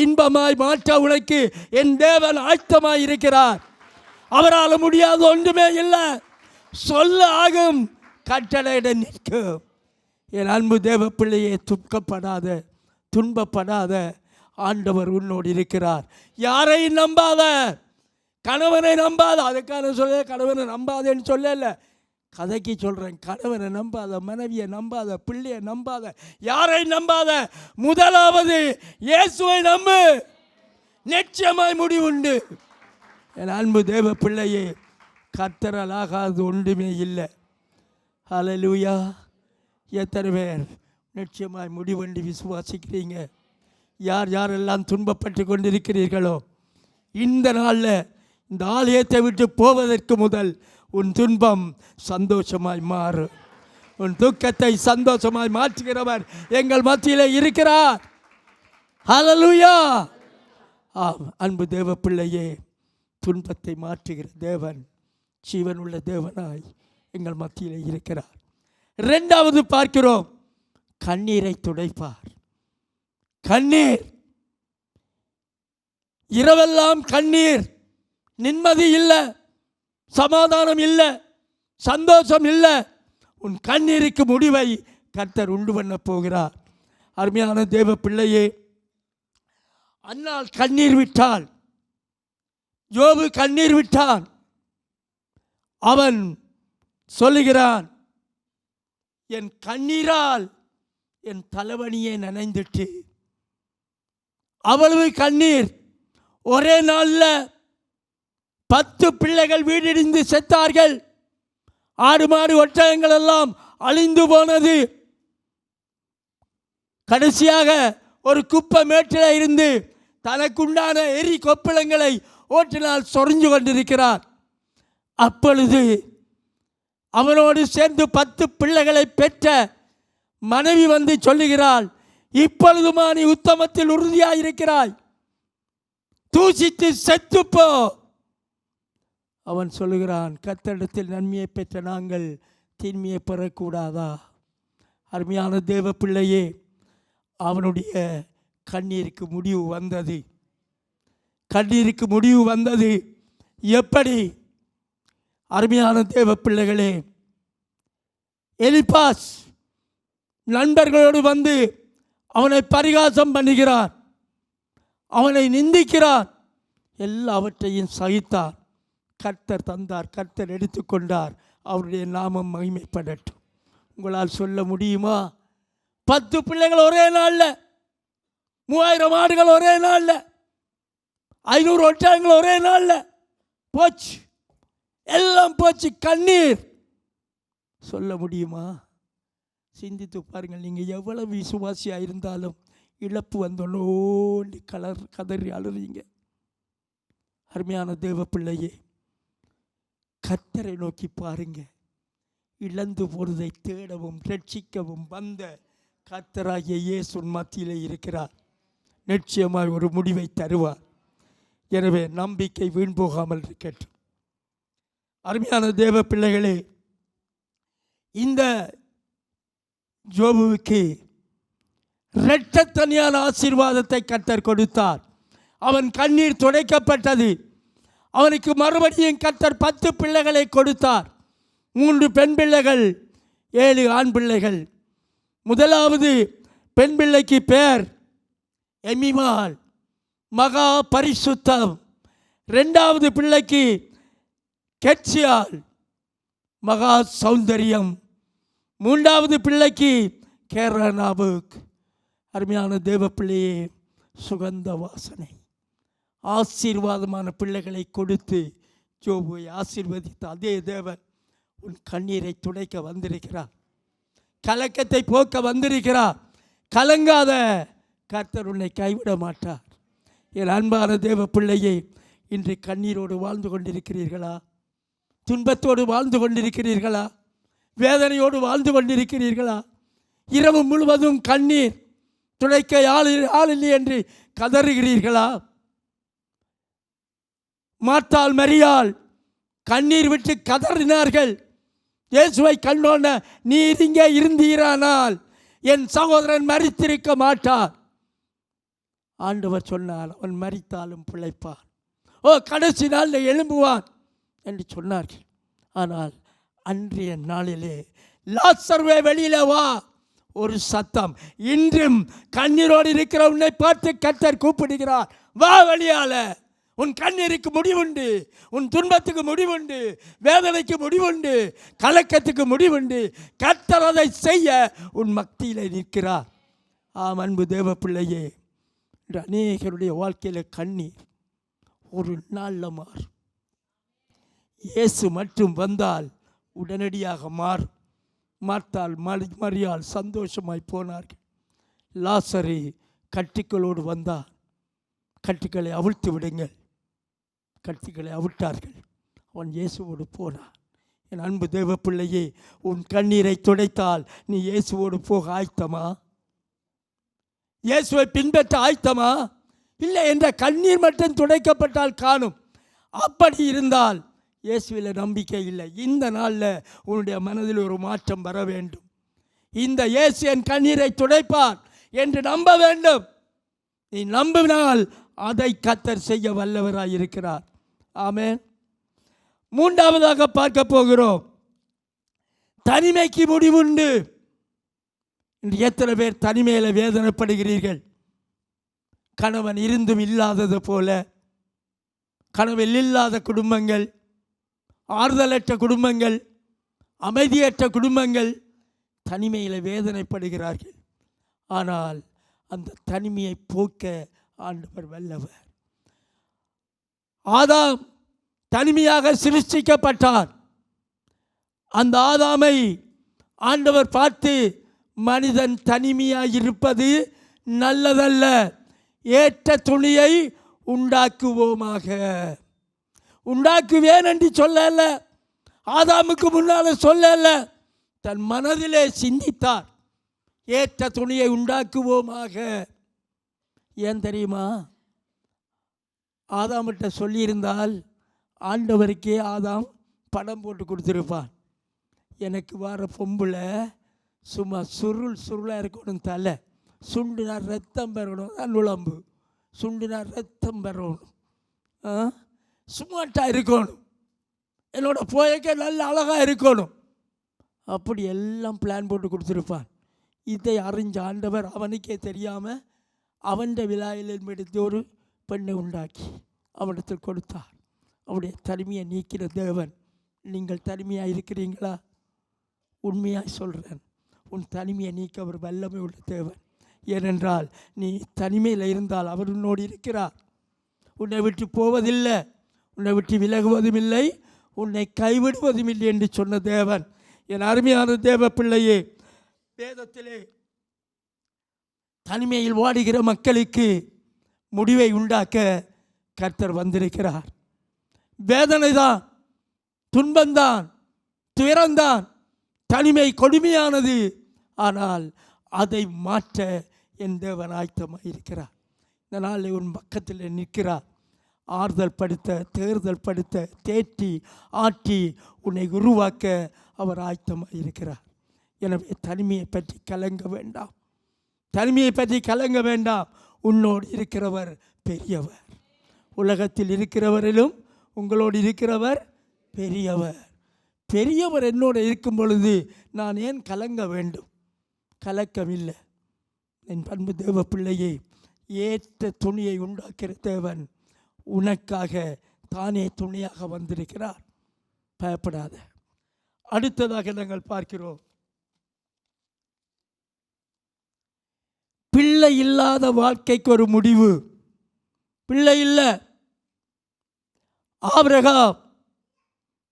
Speaker 3: இன்பமாய் மாற்ற உனக்கு என் தேவன் ஆயத்தமாய் இருக்கிறார். அவரால் முடியாத ஒன்றுமே இல்லை. சொல்ல ஆகும், கட்டளையிட நிற்கும். என் அன்பு தேவ பிள்ளையே, துக்கப்படாத, துன்பப்படாத. ஆண்டவர் உன்னோடு இருக்கிறார். யாரையும் நம்பாத, கணவனை நம்பாத. அதுக்கான சொல்ல கணவனை நம்பாதேன்னு சொல்லல, கதைக்கு சொல்கிறேன். கணவனை நம்பாத, மனைவியை நம்பாத, பிள்ளையை நம்பாத, யாரை நம்பாத. முதலாவது இயேசுவை நம்பு, நிச்சயமாய் முடிவுண்டு. என் அன்பு தேவ பிள்ளையே, கர்த்தரால் ஆகாது ஒன்றுமே இல்லை. ஹல்லேலூயா. எத்தனை பேர் நிச்சயமாய் முடிவுண்டு விசுவாசிக்கிறீங்க? யார் யாரெல்லாம் துன்பப்பட்டு கொண்டிருக்கிறீர்களோ, இந்த நாளில் இந்த ஆலயத்தை விட்டு போவதற்கு முதல் உன் துன்பம் சந்தோஷமாய் மாறும். உன் துக்கத்தை சந்தோஷமாய் மாற்றுகிறவர் எங்கள் மத்தியிலே இருக்கிறார். ஹல்லேலூயா. ஆம், அன்பு தேவ பிள்ளையே, துன்பத்தை மாற்றுகிற தேவன், ஜீவனுள்ள தேவனாய் எங்கள் மத்தியிலே இருக்கிறார். இரண்டாவது பார்க்கிறோம், கண்ணீரை துடைப்பார். கண்ணீர், இரவெல்லாம் கண்ணீர், நிம்மதி இல்லை, சமாதானம் இல்லை, சந்தோஷம் இல்லை. உன் கண்ணீருக்கு முடிவை கர்த்தர் உண்டு பண்ண போகிறார். அருமையான தேவ பிள்ளையே, அன்னாள் கண்ணீர் விட்டாள், யோபு கண்ணீர் விட்டான். அவன் சொல்லுகிறான், என் கண்ணீரால் என் தலைவணியை நனைந்துட்டு. அவ்வளவு கண்ணீர். ஒரே நாளில் 10 பிள்ளைகள் வீடிடிந்து செத்தார்கள். ஆடு மாடு ஒட்டகங்கள் எல்லாம் அழிந்து போனது. கடைசியாக ஒரு குப்பை மேட்டில் இருந்து தனக்குண்டான எரி கொப்பிளங்களை ஓட்டினால் சொரிஞ்சு கொண்டிருக்கிறார். அப்பொழுது அவனோடு சேர்ந்து 10 பிள்ளைகளை பெற்ற மனைவி வந்து சொல்லுகிறாள், இப்பொழுதுமா நீ உத்தமத்தில் உறுதியாயிருக்கிறாய், தூசித்து செத்துப்போ. அவன் சொல்லுகிறான், கர்த்தரிடத்தில் நன்மையை பெற்ற நாங்கள் தீன்மையை பெறக்கூடாதா? அருமையான தேவ பிள்ளையே, அவனுடைய கண்ணீருக்கு முடிவு வந்தது. கண்ணீருக்கு முடிவு வந்தது. எப்படி? அருமையான தேவ பிள்ளைகளே, எலிப்பாஸ் நண்பர்களோடு வந்து அவனை பரிகாசம் பண்ணுகிறான், அவனை நிந்திக்கிறான், எல்லாவற்றையும் சகித்தார். கர்த்தர் தந்தார், கர்த்தர் எடுத்துக்கொண்டார். அவருடைய நாமம் மகிமைப்படட்டும். உங்களால் சொல்ல முடியுமா? 10 பிள்ளைகள் ஒரே நாளில், 3000 ஆடுகள் ஒரே நாளில், 500 ஒட்டகங்கள் ஒரே நாளில் போச்சு, எல்லாம் போச்சு. கண்ணீர். சொல்ல முடியுமா? சிந்தித்து பாருங்கள். நீங்கள் எவ்வளவு விசுவாசியாக இருந்தாலும் இழப்பு வந்தோன்னு கதறி அழுறீங்க. அருமையான தேவ பிள்ளையே, கர்த்தரை நோக்கி பாருங்க. இழந்து போனதை தேடவும் ரட்சிக்கவும் வந்த கர்த்தராகிய இயேசு மத்தியிலே இருக்கிறார். நிச்சயமாய் ஒரு முடிவை தருவார். எனவே நம்பிக்கை வீண் போகாமல் இருக்கட்டும். அருமையான தேவ பிள்ளைகளே, இந்த யோபுவுக்கு இரட்டத்தனியான ஆசீர்வாதத்தை கர்த்தர் கொடுத்தார். அவன் கண்ணீர் துடைக்கப்பட்டது. அவனுக்கு மறுபடியும் கர்த்தர் 10 பிள்ளைகளை கொடுத்தார். 3 பெண் பிள்ளைகள், 7 ஆண் பிள்ளைகள். முதலாவது பெண் பிள்ளைக்கு பேர் எமிமாள், மகா பரிசுத்தம். 2வது பிள்ளைக்கு கெட்சியால், மகா சௌந்தரியம். 3வது பிள்ளைக்கு கேரனாபுக். அருமையான தேவ பிள்ளையே, சுகந்த வாசனை. ஆசீர்வாதமான பிள்ளைகளை கொடுத்து யோபுவை ஆசீர்வதித்த அதே தேவன் உன் கண்ணீரை துடைக்க வந்திருக்கிறார். கலக்கத்தை போக்க வந்திருக்கிறார். கலங்காத, கர்த்தர் உன்னை கைவிட மாட்டார். என் அன்பான தேவ பிள்ளையை, இன்று கண்ணீரோடு வாழ்ந்து கொண்டிருக்கிறீர்களா? துன்பத்தோடு வாழ்ந்து கொண்டிருக்கிறீர்களா? வேதனையோடு வாழ்ந்து கொண்டிருக்கிறீர்களா? இரவு முழுவதும் கண்ணீர் துடைக்க ஆள் இல்லை என்று கதறுகிறீர்களா? மார்த்தாள் மரியாள் கண்ணீர் விட்டு கதறினார்கள். இயேசுவை கண்டோன, நீர் இங்கே இருந்தீரானால் என் சகோதரன் மரித்திருக்க மாட்டார். ஆண்டவர் சொன்னார், அவன் மரித்தாலும் பிழைப்பான், கடைசி நாளில் எழும்புவான் என்று சொன்னார்கள். ஆனால் அன்றைய நாளிலே லாசருவே வெளியில வா, ஒரு சத்தம். இன்றும் கண்ணீரோடு இருக்கிற உன்னை பார்த்து கர்த்தர் கூப்பிடுகிறார், வா வெளியால. உன் கண்ணீருக்கு முடிவுண்டு, உன் துன்பத்துக்கு முடிவுண்டு, வேதனைக்கு முடிவுண்டு, கலக்கத்துக்கு முடிவுண்டு. கர்த்தர் அதை செய்ய உன் மத்தியில் நிற்கிறார். ஆம் அன்பு தேவ பிள்ளையே, இன்று அநேகருடைய வாழ்க்கையில் கண்ணீர் ஒரு நாளில் மாறும். இயேசு மட்டும் வந்தால் உடனடியாக மாறும். மார்த்தாள் மரியாள் சந்தோஷமாய் போனார்கள். லாசரு கட்டுக்களோடு வந்தார். கட்டுக்களை அவிழ்த்து விடுங்கள். கட்டுக்களை அவிழ்த்தார்கள். அவன் இயேசுவோடு போனான். என் அன்பு தேவ பிள்ளையே, உன் கண்ணீரை துடைத்தால் நீ இயேசுவோடு போக ஆயத்தமா? இயேசுவை பின்பற்ற ஆயத்தமா? இல்லை என்ற கண்ணீர் மட்டும் துடைக்கப்பட்டால் காணும். அப்படி இருந்தால் இயேசுவில் நம்பிக்கை இல்லை. இந்த நாளில் உன்னுடைய மனதில் ஒரு மாற்றம் வர வேண்டும். இந்த இயேசு என் கண்ணீரை துடைப்பார் என்று நம்ப வேண்டும். நீ நம்பினால் அதை கர்த்தர் செய்ய வல்லவராய் இருக்கிறார். ஆமென். மூன்றாவதாக பார்க்க போகிறோம், தனிமைக்கு முடிவுண்டு. இன்று எத்தனை பேர் தனிமையில் வேதனைப்படுகிறீர்கள்? கணவன் இருந்தும் இல்லாதது போல, கனவில் இல்லாத குடும்பங்கள், ஆறுதலற்ற குடும்பங்கள், அமைதியற்ற குடும்பங்கள் தனிமையில் வேதனைப்படுகிறார்கள். ஆனால் அந்த தனிமையை போக்க ஆண்டவர் வல்லவர். ஆதாம் தனிமையாக சிருஷ்டிக்கப்பட்டார். அந்த ஆதாமை ஆண்டவர் பார்த்து, மனிதன் தனிமையாக இருப்பது நல்லதல்ல, ஏற்ற துணியை உண்டாக்குவோமாக. உண்டாக்குவேன் என்று சொல்லல, ஆதாமுக்கு முன்னால் சொல்லல, தன் மனதிலே சிந்தித்தார். ஏற்ற துணியை உண்டாக்குவோமாக. ஏன் தெரியுமா? ஆதாமிட்ட சொல்லியிருந்தால் ஆண்டவருக்கே ஆதாம் படம் போட்டு கொடுத்துருப்பான். எனக்கு வர பொம்பளை சும்மா சுருளாக இருக்கணும், தலை சுண்டுனா ரத்தம் பெறணும், தான் நுழம்பு சுண்டுனா ரத்தம் பெறணும், சுமாட்டாக இருக்கணும், என்னோட போயக்க நல்ல அழகாக இருக்கணும். அப்படி எல்லாம் பிளான் போட்டு கொடுத்துருப்பான். இதை அறிஞ்ச ஆண்டவர் அவனுக்கே தெரியாமல் அவன் விழாவில் எடுத்து ஒரு பெண்ணை உண்டாக்கி அவனிடத்தில் கொடுத்தார். அவருடைய தனிமையை நீக்கிற தேவன். நீங்கள் தனிமையாக இருக்கிறீங்களா? உண்மையாக சொல்கிறேன், உன் தனிமையை நீக்க அவர் வல்லமை உள்ள தேவன். ஏனென்றால் நீ தனிமையில் இருந்தால் அவர் உன்னோடு இருக்கிறார். உன்னை விட்டு போவதில்லை, உன்னை விட்டு விலகுவதும் இல்லை, உன்னை கைவிடுவதும் இல்லை என்று சொன்ன தேவன். என் அருமையான தேவ பிள்ளையே, வேதத்திலே தனிமையில் வாடுகிற மக்களுக்கு முடிவை உண்டாக்க கர்த்தர் வந்திருக்கிறார். வேதனை தான், துன்பம்தான், துயரம்தான், தனிமை கொடுமையானது. ஆனால் அதை மாற்ற என் தேவன் ஆயத்தமாக இருக்கிறார். இந்த நாளில் உன் பக்கத்தில் நிற்கிறார். ஆறுதல் படுத்த, தேர்தல் படுத்த, தேற்றி ஆற்றி உன்னை உருவாக்க அவர் ஆயத்தமாக இருக்கிறார். எனவே தனிமையை பற்றி கலங்க வேண்டாம், தனிமையை பற்றி கலங்க வேண்டாம். உன்னோடு இருக்கிறவர் பெரியவர். உலகத்தில் இருக்கிறவரிலும் உங்களோடு இருக்கிறவர் பெரியவர். பெரியவர் என்னோடு இருக்கும் பொழுது நான் ஏன் கலங்க வேண்டும்? கலக்கமில்லை. என் பண்பு தேவ பிள்ளையை, ஏற்ற துணியை உண்டாக்கிற தேவன் உனக்காக தானே துணியாக வந்திருக்கிறார். பயப்படாத. அடுத்ததாக நாங்கள் பார்க்கிறோம், பிள்ளை இல்லாத வாழ்க்கைக்கு ஒரு முடிவு. பிள்ளை இல்லை, ஆபிரகாம்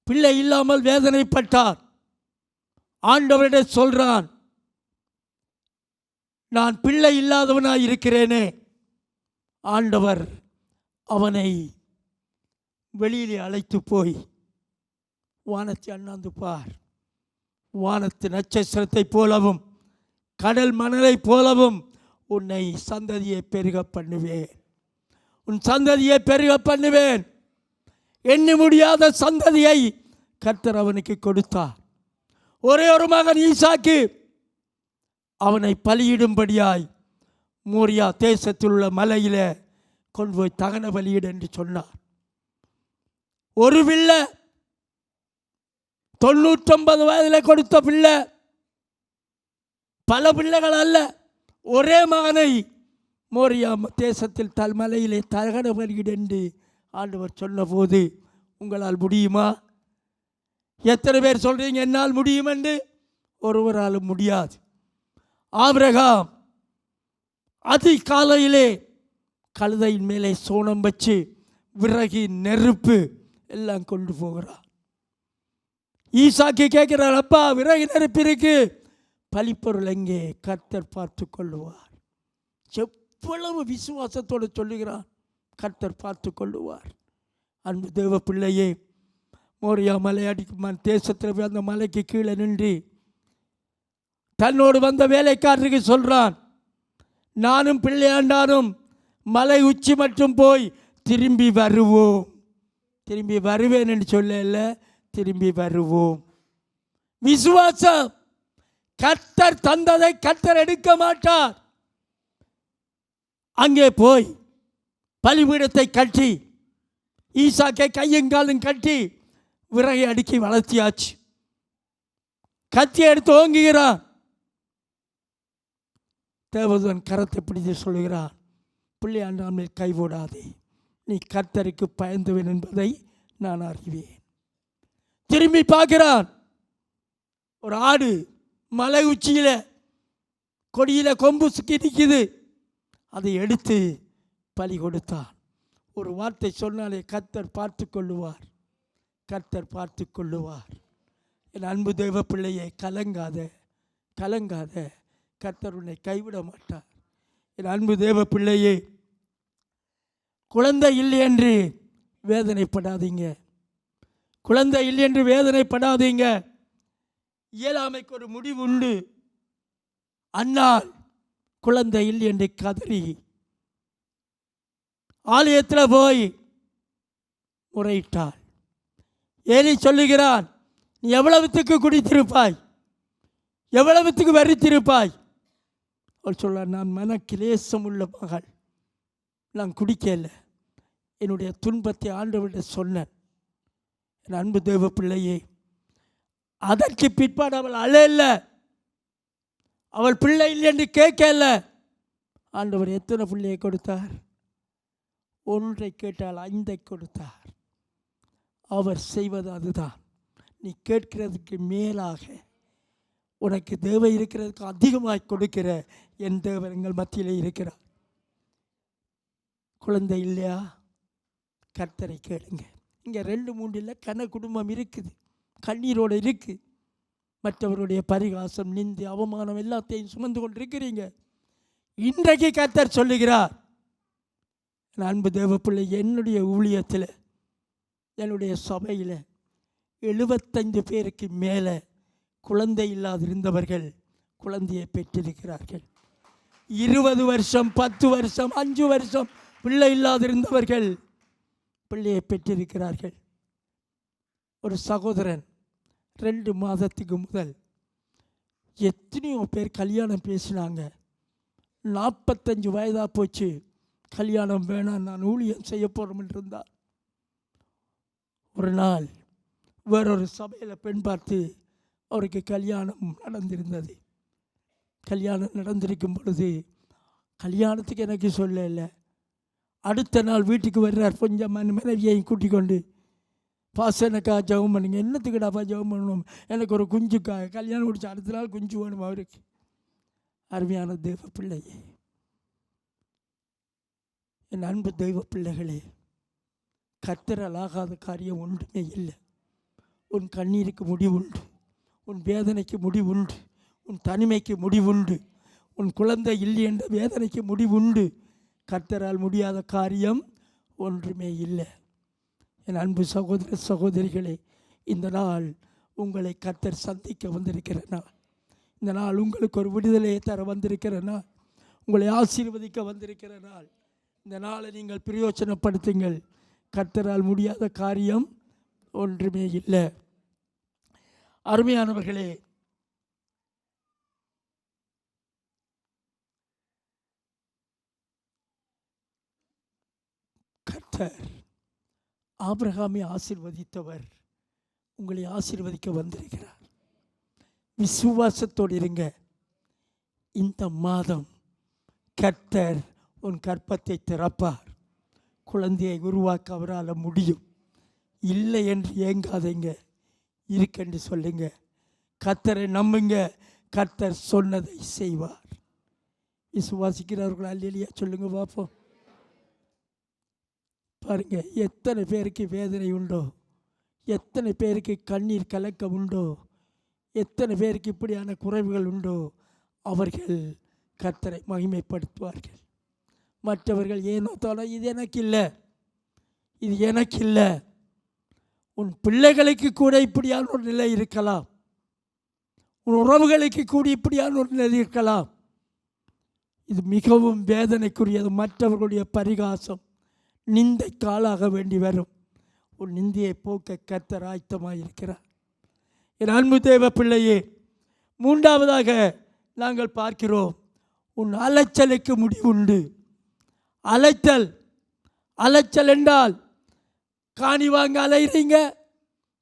Speaker 3: பிள்ளை இல்லாமல் வேதனைப்பட்டார். ஆண்டவரிடம் சொல்றான், நான் பிள்ளை இல்லாதவனாய் இருக்கிறேனே. ஆண்டவர் அவனை வெளியிலே அழைத்து போய், வானத்தை அண்ணாந்து பார், வானத்து நட்சத்திரத்தை போலவும் கடல் மணலை போலவும் உன்னை சந்ததியை பெருக பண்ணுவேன், உன் சந்ததியை பெருக பண்ணுவேன். எண்ணி முடியாத சந்ததியை கர்த்தர் அவனுக்கு கொடுத்தார். ஒரே ஒரு மகன் ஈசாக்கு. அவனை பலியிடும்படியாய் மோரியா தேசத்தில் உள்ள மலையில கொண்டு போய் தகன பலியிடு என்று சொன்னார். ஒரு பிள்ளை, 99 வயதில் கொடுத்த பிள்ளை, பல பிள்ளைகள் அல்ல, ஒரே மகனை மோரியா தேசத்தில் மலையிலே தகன பலியிடு என்று ஆண்டவர் சொன்னபோது, உங்களால் முடியுமா? எத்தனை பேர் சொல்றீங்க என்னால் முடியும் என்று? ஒருவராலும் முடியாது. ஆபிரகாம் அதிகாலையிலே கழுதையின் மேலே சோனம் வச்சு விறகு நெருப்பு எல்லாம் கொண்டு போகிறார். ஈசாக்கு கேட்கிறார், அப்பா விறகு நெருப்பு இருக்கு, பலிப்பொருள் எங்கே? கர்த்தர் பார்த்து கொள்ளுவார். எவ்வளவு விசுவாசத்தோடு சொல்லுகிறார், கர்த்தர் பார்த்து கொள்ளுவார். அன்பு தேவ பிள்ளையே, மோரியா மலையடிக்கும் தேசத்தில் அந்த மலைக்கு கீழே நின்று தன்னோடு வந்த வேலைக்காரருக்கு சொல்றான், நானும் பிள்ளையாண்டானும் மலை உச்சி மட்டும் போய் திரும்பி வருவோம். திரும்பி வருவேன் என்று சொல்லல, திரும்பி வருவோம். விசுவாசம். கர்த்தர் தந்ததை கர்த்தர் எடுக்க மாட்டார். அங்கே போய் பலிபீடத்தை கட்டி ஈசாக்கை கையங்காலும் கட்டி விறகை அடுக்கி வளர்த்தியாச்சு. கத்தி எடுத்து ஓங்குகிறான். தேவதூதன் கரத்தை பிடித்து சொல்கிறான், பிள்ளையாண்டாமல் கைவிடாதே, நீ கர்த்தருக்கு பயந்தவன் என்பதை நான் அறிவேன். திரும்பி பார்க்கிறான், ஒரு ஆடு மலை உச்சியில கொடியில கொம்பு சுக்கி நிற்குது. அதை எடுத்து பலி கொடுத்தான். ஒரு வார்த்தை சொன்னாலே கர்த்தர் பார்த்து கொள்ளுவார், கர்த்தர் பார்த்து கொள்ளுவார். என் அன்பு தேவ பிள்ளையே, கலங்காத, கலங்காத, கர்த்தர் உன்னை கைவிட மாட்டார். என் அன்பு தேவ பிள்ளையே, குழந்தை இல்லை என்று வேதனைப்படாதீங்க, குழந்தை இல்லை என்று வேதனைப்படாதீங்க. இயலாமைக்கு ஒரு முடிவு உண்டு. அன்னாள் குழந்தை இல்லை என்று கதறி ஆலயத்தில் போய் முறையிட்டாள். ஏலி சொல்லுகிறான், நீ எவ்வளவுத்துக்கு குடித்திருப்பாய், எவ்வளவுத்துக்கு வரித்திருப்பாய்? அவள் சொல்ல, நான் மன கிளேசம் உள்ள மகள், நான் குடிக்கல, என்னுடைய துன்பத்தை ஆண்டவர்கிட்ட சொன்னேன். என் அன்பு தேவ பிள்ளையே, அதற்கு பிற்பாடு அவள் அழல, அவள் பிள்ளை இல்லை என்று கேட்கல. ஆண்டவர் எத்தனை பிள்ளையை கொடுத்தார்? ஒன்றை கேட்டால் 5 கொடுத்தார். அவர் செய்வது அதுதான். நீ கேட்கிறதுக்கு மேலாக உனக்கு தேவை இருக்கிறதுக்கு அதிகமாக கொடுக்கிற என் தேவன் எங்கள் மத்தியிலே இருக்கிறார். குழந்தை இல்லையா? கர்த்தரை கேளுங்க. இங்கே 2-3 இல்லை, கன குடும்பம் இருக்குது, கண்ணீரோடு இருக்குது. மற்றவருடைய பரிகாசம், நிந்தி, அவமானம் எல்லாத்தையும் சுமந்து கொண்டு இருக்கிறீங்க. இன்றைக்கு கர்த்தர் சொல்லுகிறார், அன்பு தேவ பிள்ளை, என்னுடைய ஊழியத்தில், என்னுடைய சபையில் 75 பேருக்கு மேலே குழந்தை இல்லாதிருந்தவர்கள் குழந்தையை பெற்றிருக்கிறார்கள். 20 வருஷம், 10 வருஷம், 5 வருஷம் பிள்ளை இல்லாதிருந்தவர்கள் பிள்ளையை பெற்றிருக்கிறார்கள். ஒரு சகோதரன் 2 மாதத்துக்கு முதல் எத்தனையோ பேர் கல்யாணம் பேசினாங்க. 45 வயதாக போச்சு, கல்யாணம் வேணாம், நான் ஊழியம் செய்ய போகிறோம் இருந்தார். ஒரு நாள் வேறொரு சபையில் பெண் பார்த்து அவருக்கு கல்யாணம் நடந்திருந்தது. கல்யாணம் நடந்திருக்கும் பொழுது கல்யாணத்துக்கு எனக்கு சொல்லலை. அடுத்த நாள் வீட்டுக்கு வர்றார், கொஞ்சம் மனைவியையும் கூட்டிக் கொண்டு, பாசனக்கா ஜெபம் பண்ணுங்க. என்னத்துக்குடாப்பா ஜெபம் பண்ணணும்? எனக்கு ஒரு குஞ்சுக்கா, கல்யாணம் முடிச்சு அடுத்த நாள் குஞ்சு வேணும் அவருக்கு. அருமையான தெய்வ பிள்ளையே, என் அன்பு தெய்வ பிள்ளைகளே, கர்த்தரால் ஆகாத காரியம் ஒன்றுமே இல்லை. உன் கண்ணீருக்கு முடிவுண்டு, உன் வேதனைக்கு முடிவுண்டு, உன் தனிமைக்கு முடிவுண்டு, உன் குழந்தை இல்லை என்ற வேதனைக்கு முடிவுண்டு. கர்த்தரால் முடியாத காரியம் ஒன்றுமே இல்லை. என் அன்பு சகோதர சகோதரிகளே, இந்த நாள் உங்களை கர்த்தர் சந்திக்க வந்திருக்கிற நாள். இந்த நாள் உங்களுக்கு ஒரு விடுதலையை தர வந்திருக்கிற நாள், உங்களை ஆசீர்வதிக்க வந்திருக்கிற நாள். இந்த நாளை நீங்கள் பிரயோஜனப்படுத்துங்கள். கர்த்தரால் முடியாத காரியம் ஒன்றுமே இல்லை. அருமையானவர்களே, கர்த்தர் ஆபிரகாமை ஆசீர்வதித்தவர் உங்களை ஆசீர்வதிக்க வந்திருக்கிறார். விசுவாசத்தோடு இருங்க. இந்த மாதம் கர்த்தர் உன் கற்பத்தை திறப்பார். குழந்தையை உருவாக்க அவரால் முடியும். இல்லை என்று ஏங்காதீங்க, இருக்கென்று சொல்லுங்க. கர்த்தரை நம்புங்க, கர்த்தர் சொன்னதை செய்வார். விசுவாசிக்கிறவர்கள் அல்லேலூயா சொல்லுங்க பார்ப்போம். பாருங்க, எத்தனை பேருக்கு வேதனை உண்டோ, எத்தனை பேருக்கு கண்ணீர் கலக்கம் உண்டோ, எத்தனை பேருக்கு இப்படியான குறைவுகள் உண்டோ, அவர்கள் கர்த்தரை மகிமைப்படுத்துவார்கள். மற்றவர்கள் ஏனோ தானோ, இது எனக்கு இல்லை, இது எனக்கு இல்லை. உன் பிள்ளைகளுக்கு கூட இப்படியான ஒரு நிலை இருக்கலாம், உன் உறவுகளுக்கு கூட இப்படியான ஒரு நிலை இருக்கலாம். இது மிகவும் வேதனைக்குரியது. மற்றவர்களுடைய பரிகாசம், நிந்தைக்கு ஆளாக வேண்டி வரும். உன் நிந்தையை போக்க கர்த்தர் ஆயத்தமாக இருக்கிறார். என் அன்பு தேவ பிள்ளையே, மூன்றாவதாக நாங்கள் பார்க்கிறோம், உன் அலைச்சலுக்கு முடிவுண்டு. அலைச்சல், அலைச்சல் என்றால் காணி வாங்க அலைகிறீங்க,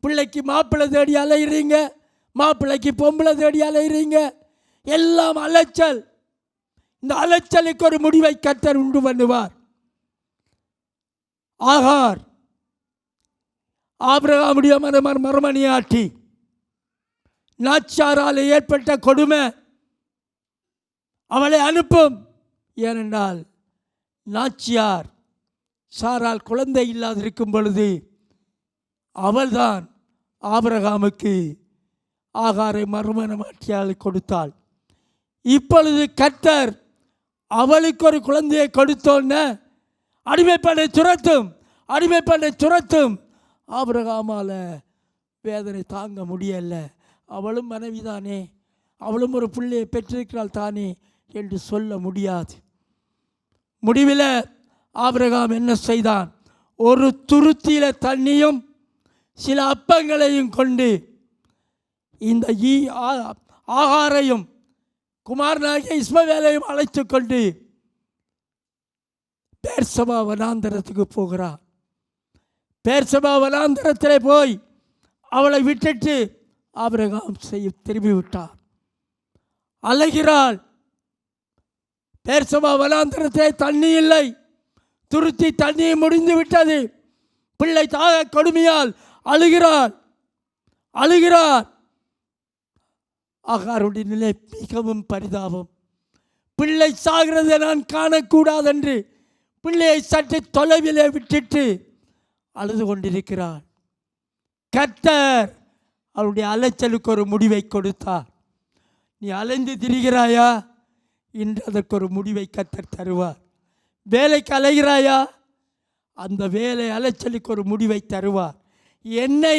Speaker 3: பிள்ளைக்கு மாப்பிள்ளை தேடி அலைகிறீங்க, மாப்பிள்ளைக்கு பொம்பளை தேடி அலைகிறீங்க, எல்லாம் அலைச்சல். இந்த அலைச்சலுக்கு ஒரு முடிவை கர்த்தர் உண்டு பண்ணுவார். ஆகார் ஆபிரகாமுடைய மறுமணியாட்டி, நாச்சாரால் ஏற்பட்ட கொடுமை அவளை அனுப்பும். ஏனென்றால் நாச்சியார் சாரால் குழந்தை இல்லாதிருக்கும் பொழுது அவள்தான் ஆபிரகாமுக்கு ஆகாரை மறுமணமாட்டியால் கொடுத்தாள். இப்பொழுது கர்த்தர் அவளுக்கு ஒரு குழந்தையை கொடுத்தோன்னு அடிமைப்படை துரத்தும், அடிமைப்படை துரத்தும். ஆபிரகாமால் வேதனை தாங்க முடியல. அவளும் மனைவிதானே, அவளும் ஒரு பிள்ளையை பெற்றிருக்கிறாள் தானே என்று சொல்ல முடியாது. முடிவில் ஆபிரகாம் என்ன செய்தான்? ஒரு துருத்தியில தண்ணியும் சில அப்பங்களையும் கொண்டு இந்த ஆகாரையும் குமாரனாகிய இஸ்மவேலையும் அழைத்து கொண்டு பேர்சபா வனாந்தரத்துக்கு போகிறார். பேர்சபா வனாந்தரத்திலே போய் அவளை விட்டுட்டு ஆபிரகாம் திரும்பி விட்டார். அலைகிறாள். பேர்சபா வனாந்தரத்திலே தண்ணி இல்லை, துருத்தி தண்ணி முடிந்து விட்டது. பிள்ளை தாக கொடுமையால் அழுகிறாள், அழுகிறார். ஆகாருடைய நிலை மிகவும் பரிதாபம். பிள்ளை சாகிறதை நான் காணக்கூடாதென்று பிள்ளையை சற்று தொலைவிலே விட்டுட்டு அழுது கொண்டிருக்கிறார். கர்த்தர் அவருடைய அலைச்சலுக்கு ஒரு முடிவை கொடுத்தார். நீ அலைந்து திரிகிறாயா? இன்று அதற்கு ஒரு முடிவை கர்த்தர் தருவார். வேலைக்கு அலைகிறாயா? அந்த வேலை அலைச்சலுக்கு ஒரு முடிவை தருவார்.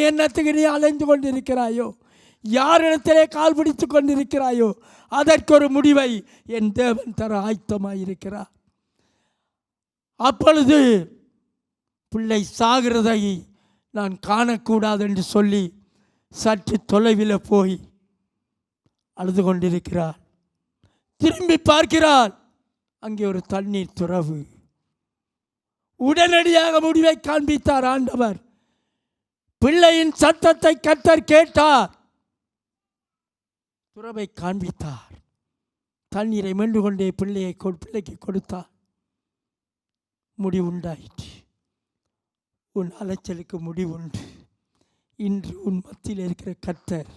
Speaker 3: என்னத்துக்கு நீ அலைந்து கொண்டிருக்கிறாயோ, யாரிடத்திலே கால் பிடித்து கொண்டிருக்கிறாயோ, அதற்கு ஒரு முடிவை என் தேவன் தர ஆயத்தமாயிருக்கிறார். அப்பொழுது பிள்ளை சாகிறதை நான் காணக்கூடாது என்று சொல்லி சற்று தொலைவில் போய் அழுது கொண்டிருக்கிறார். திரும்பி பார்க்கிறார், அங்கே ஒரு தண்ணீர் துறவு. உடனடியாக முடிவை காண்பித்தார் ஆண்டவர். பிள்ளையின் சத்தத்தை கர்த்தர் கேட்டார், துறவை காண்பித்தார். தண்ணீரை மென்று கொண்டே பிள்ளைக்கு கொடுத்தார். முடிவுண்டாயிற்று. உன் அலைச்சலுக்கு முடிவுண்டு. இன்று உன் மத்தியில் இருக்கிற கர்த்தர்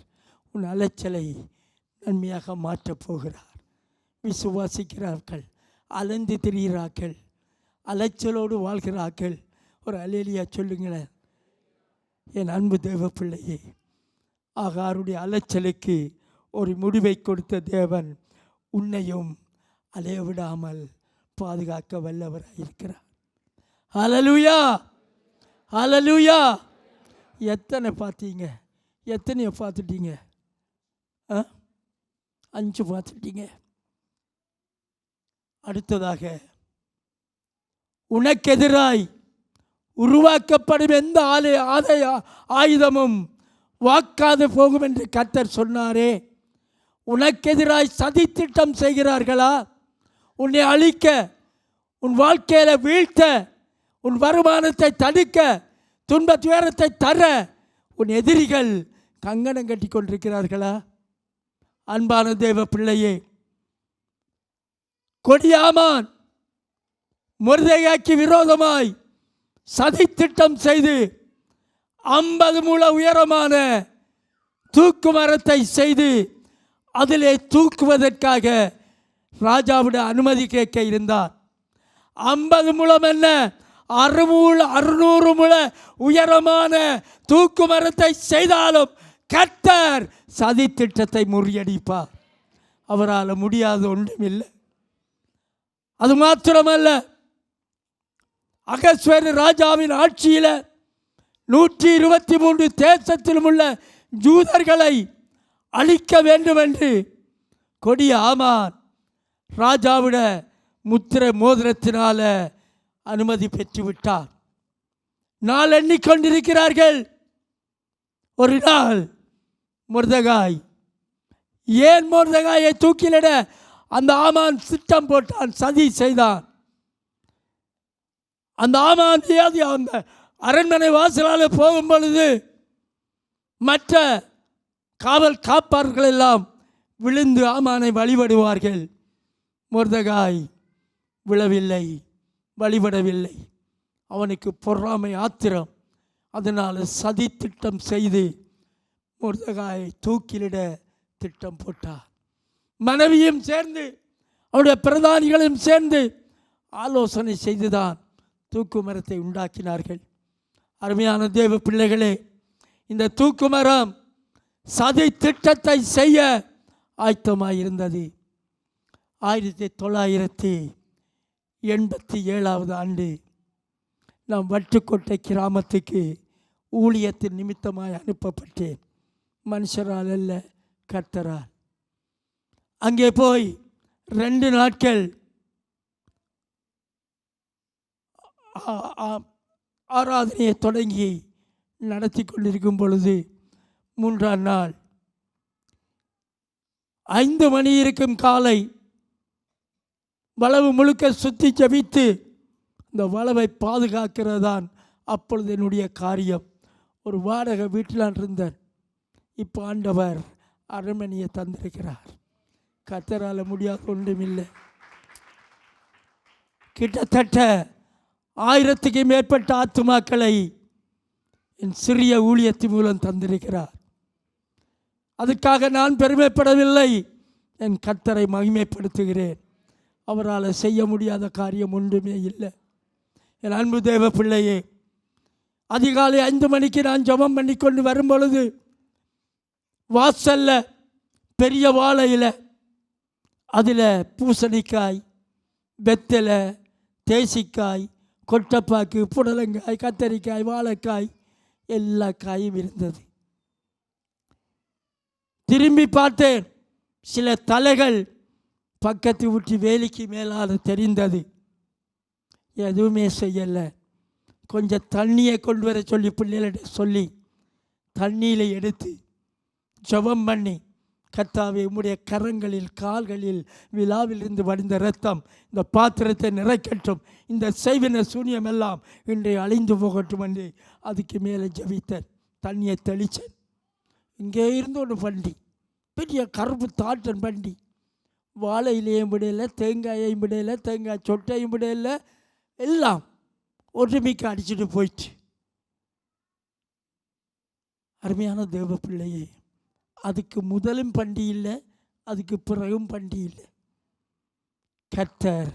Speaker 3: உன் அலைச்சலை நன்மையாக மாற்றப் போகிறார். விசுவாசிக்கிறார்கள், அலைந்து திரிகிறார்கள், அலைச்சலோடு வாழ்கிறார்கள். ஒரு அல்லேலூயா சொல்லுங்களேன். என் அன்பு தேவ பிள்ளையே, ஆகாருடைய அலைச்சலுக்கு ஒரு முடிவை கொடுத்த தேவன் உன்னையும் அலைய விடாமல் பாதுகாக்க வல்லவராயிருக்கிறார். ஹல்லேலூயா, ஹல்லேலூயா. எத்தனை பார்த்தீங்க? எத்தனையோ பார்த்துட்டீங்க? 5 பார்த்துட்டீங்க. அடுத்ததாக, உனக்கு எதிராய் உருவாக்கப்படும் எந்த ஆயுதமும் வாக்காது போகும் என்று கர்த்தர் சொன்னாரே. உனக்கு எதிராய் சதி திட்டம் செய்கிறார்களா? உன்னை அழிக்க, உன் வாழ்க்கையில் வீழ்த்த, உன் வருமானத்தை தடுக்க, துன்ப துயரத்தை தர உன் எதிரிகள் கங்கணம் கட்டி கொண்டிருக்கிறார்களா? அன்பான தேவ பிள்ளையே, கொடியாமான் மொர்தெகாய்க்கு விரோதமாய் சதி திட்டம் செய்து 50 முழ உயரமான தூக்கு மரத்தை செய்து அதிலே தூக்குவதற்காக ராஜாவுடைய அனுமதி கேட்க இருந்தார். 50 முழம் என்ன, 600 முழ உயரமான தூக்கு மரத்தை செய்தாலும் கர்த்தர் சதி திட்டத்தை முறியடிப்பார். அவரால் முடியாத ஒன்றுமில்லை. அது மாத்திரமல்ல, அகஸ்வேரு ராஜாவின் ஆட்சியில் 123 தேசத்திலும் உள்ள ஜூதர்களை அழிக்க வேண்டும் என்று கொடிய ஆமான் ராஜாவிட முத்திரை மோதிரத்தினால அனுமதி பெற்றுவிட்டார். நாள் எண்ணிக்கொண்டிருக்கிறார்கள். ஒரு நாள் மொர்தெகாய், ஏன் மொர்தெகாயை தூக்கிலிட அந்த ஆமான் திட்டம் போட்டான், சதி செய்தான். அந்த ஆமான் அந்த அரண்மனை வாசலால் போகும் பொழுது மற்ற காவல் காப்பாளர்கள் எல்லாம் விழுந்து ஆமானை வழிபடுவார்கள். மொர்தெகாய் விழவில்லை, வழிபடவில்லை. அவனுக்கு பொறாமை, ஆத்திரம். அதனால் சதி திட்டம் செய்து மொர்தெகாயை தூக்கிலிட திட்டம் போட்டார். மனைவியும் சேர்ந்து அவருடைய பிரதானிகளும் சேர்ந்து ஆலோசனை செய்துதான் தூக்கு மரத்தை உண்டாக்கினார்கள். அருமையான தேவ பிள்ளைகளே, இந்த தூக்கு மரம் சதி திட்டத்தை செய்ய ஆயத்தமாயிருந்தது. 1987 ஆண்டு நாம் வட்டுக்கோட்டை கிராமத்துக்கு ஊழியத்தின் நிமித்தமாய் அனுப்பப்பட்டேன். மனுஷரால் அல்ல, கர்த்தரால். அங்கே போய் 2 நாட்கள் ஆராதனையை தொடங்கி நடத்தி கொண்டிருக்கும் பொழுது 3ஆம் நாள் 5 மணி இருக்கும் காலை வளவு முழுக்க சுற்றி ஜபித்து இந்த வளவை பாதுகாக்கிறதான் அப்பொழுது என்னுடைய காரியம். ஒரு வாடகை வீட்டில் இருந்தேன். இப்போ ஆண்டவர் அரண்மனையை தந்திருக்கிறார். கர்த்தரால் முடியாத ஒன்றுமில்லை. கிட்டத்தட்ட 1000க்கு மேற்பட்ட ஆத்துமாக்களை என் சிறிய ஊழியத்தின் மூலம் தந்திருக்கிறார். அதுக்காக நான் பெருமைப்படவில்லை, என் கர்த்தரை மகிமைப்படுத்துகிறேன். அவரால் செய்ய முடியாத காரியம் ஒன்றுமே இல்லை. என் அன்பு தேவ பிள்ளையே, அதிகாலை 5 மணிக்கு நான் ஜெபம் பண்ணி கொண்டு வரும் பொழுது வாசல்ல பெரிய வாழையில் அதில் பூசணிக்காய், வெத்தலை, தேசிக்காய், கொட்டப்பாக்கு, புடலங்காய், கத்தரிக்காய், வாழைக்காய் எல்லா காயும் இருந்தது. திரும்பி பார்த்தேன், சில தலைகள் பக்கத்து ஊற்றி வேலிக்கு மேலால் தெரிந்தது. எதுவுமே செய்யலை. கொஞ்சம் தண்ணியை கொண்டு வர சொல்லி பிள்ளைகளிட சொல்லி தண்ணியில் எடுத்து ஜெபம் பண்ணி, கர்த்தாவே உம்முடைய கரங்களில் கால்களில் விழாவிலிருந்து வடிந்த இரத்தம் இந்த பாத்திரத்தை நிறைக்கட்டும், இந்த செய்வின சூன்யம் எல்லாம் இன்றைய அழிந்து போகட்டும் என்று அதுக்கு மேலே ஜெபித்தேன். தண்ணியை தெளித்தேன். இங்கே இருந்து ஒன்று பண்டி, பெரிய கருப்பு தாட்டன் பண்டி, வாழையிலையும் விடையில, தேங்காயையும் விடையில, தேங்காய் சொட்டையும் விடையில, எல்லாம் ஒற்றுமைக்கு அடிச்சுட்டு போயிடுச்சு. அருமையான தேவ பிள்ளையே, அதுக்கு முதலும் பண்டி இல்லை, அதுக்கு பிறகும் பண்டி இல்லை. கர்த்தர்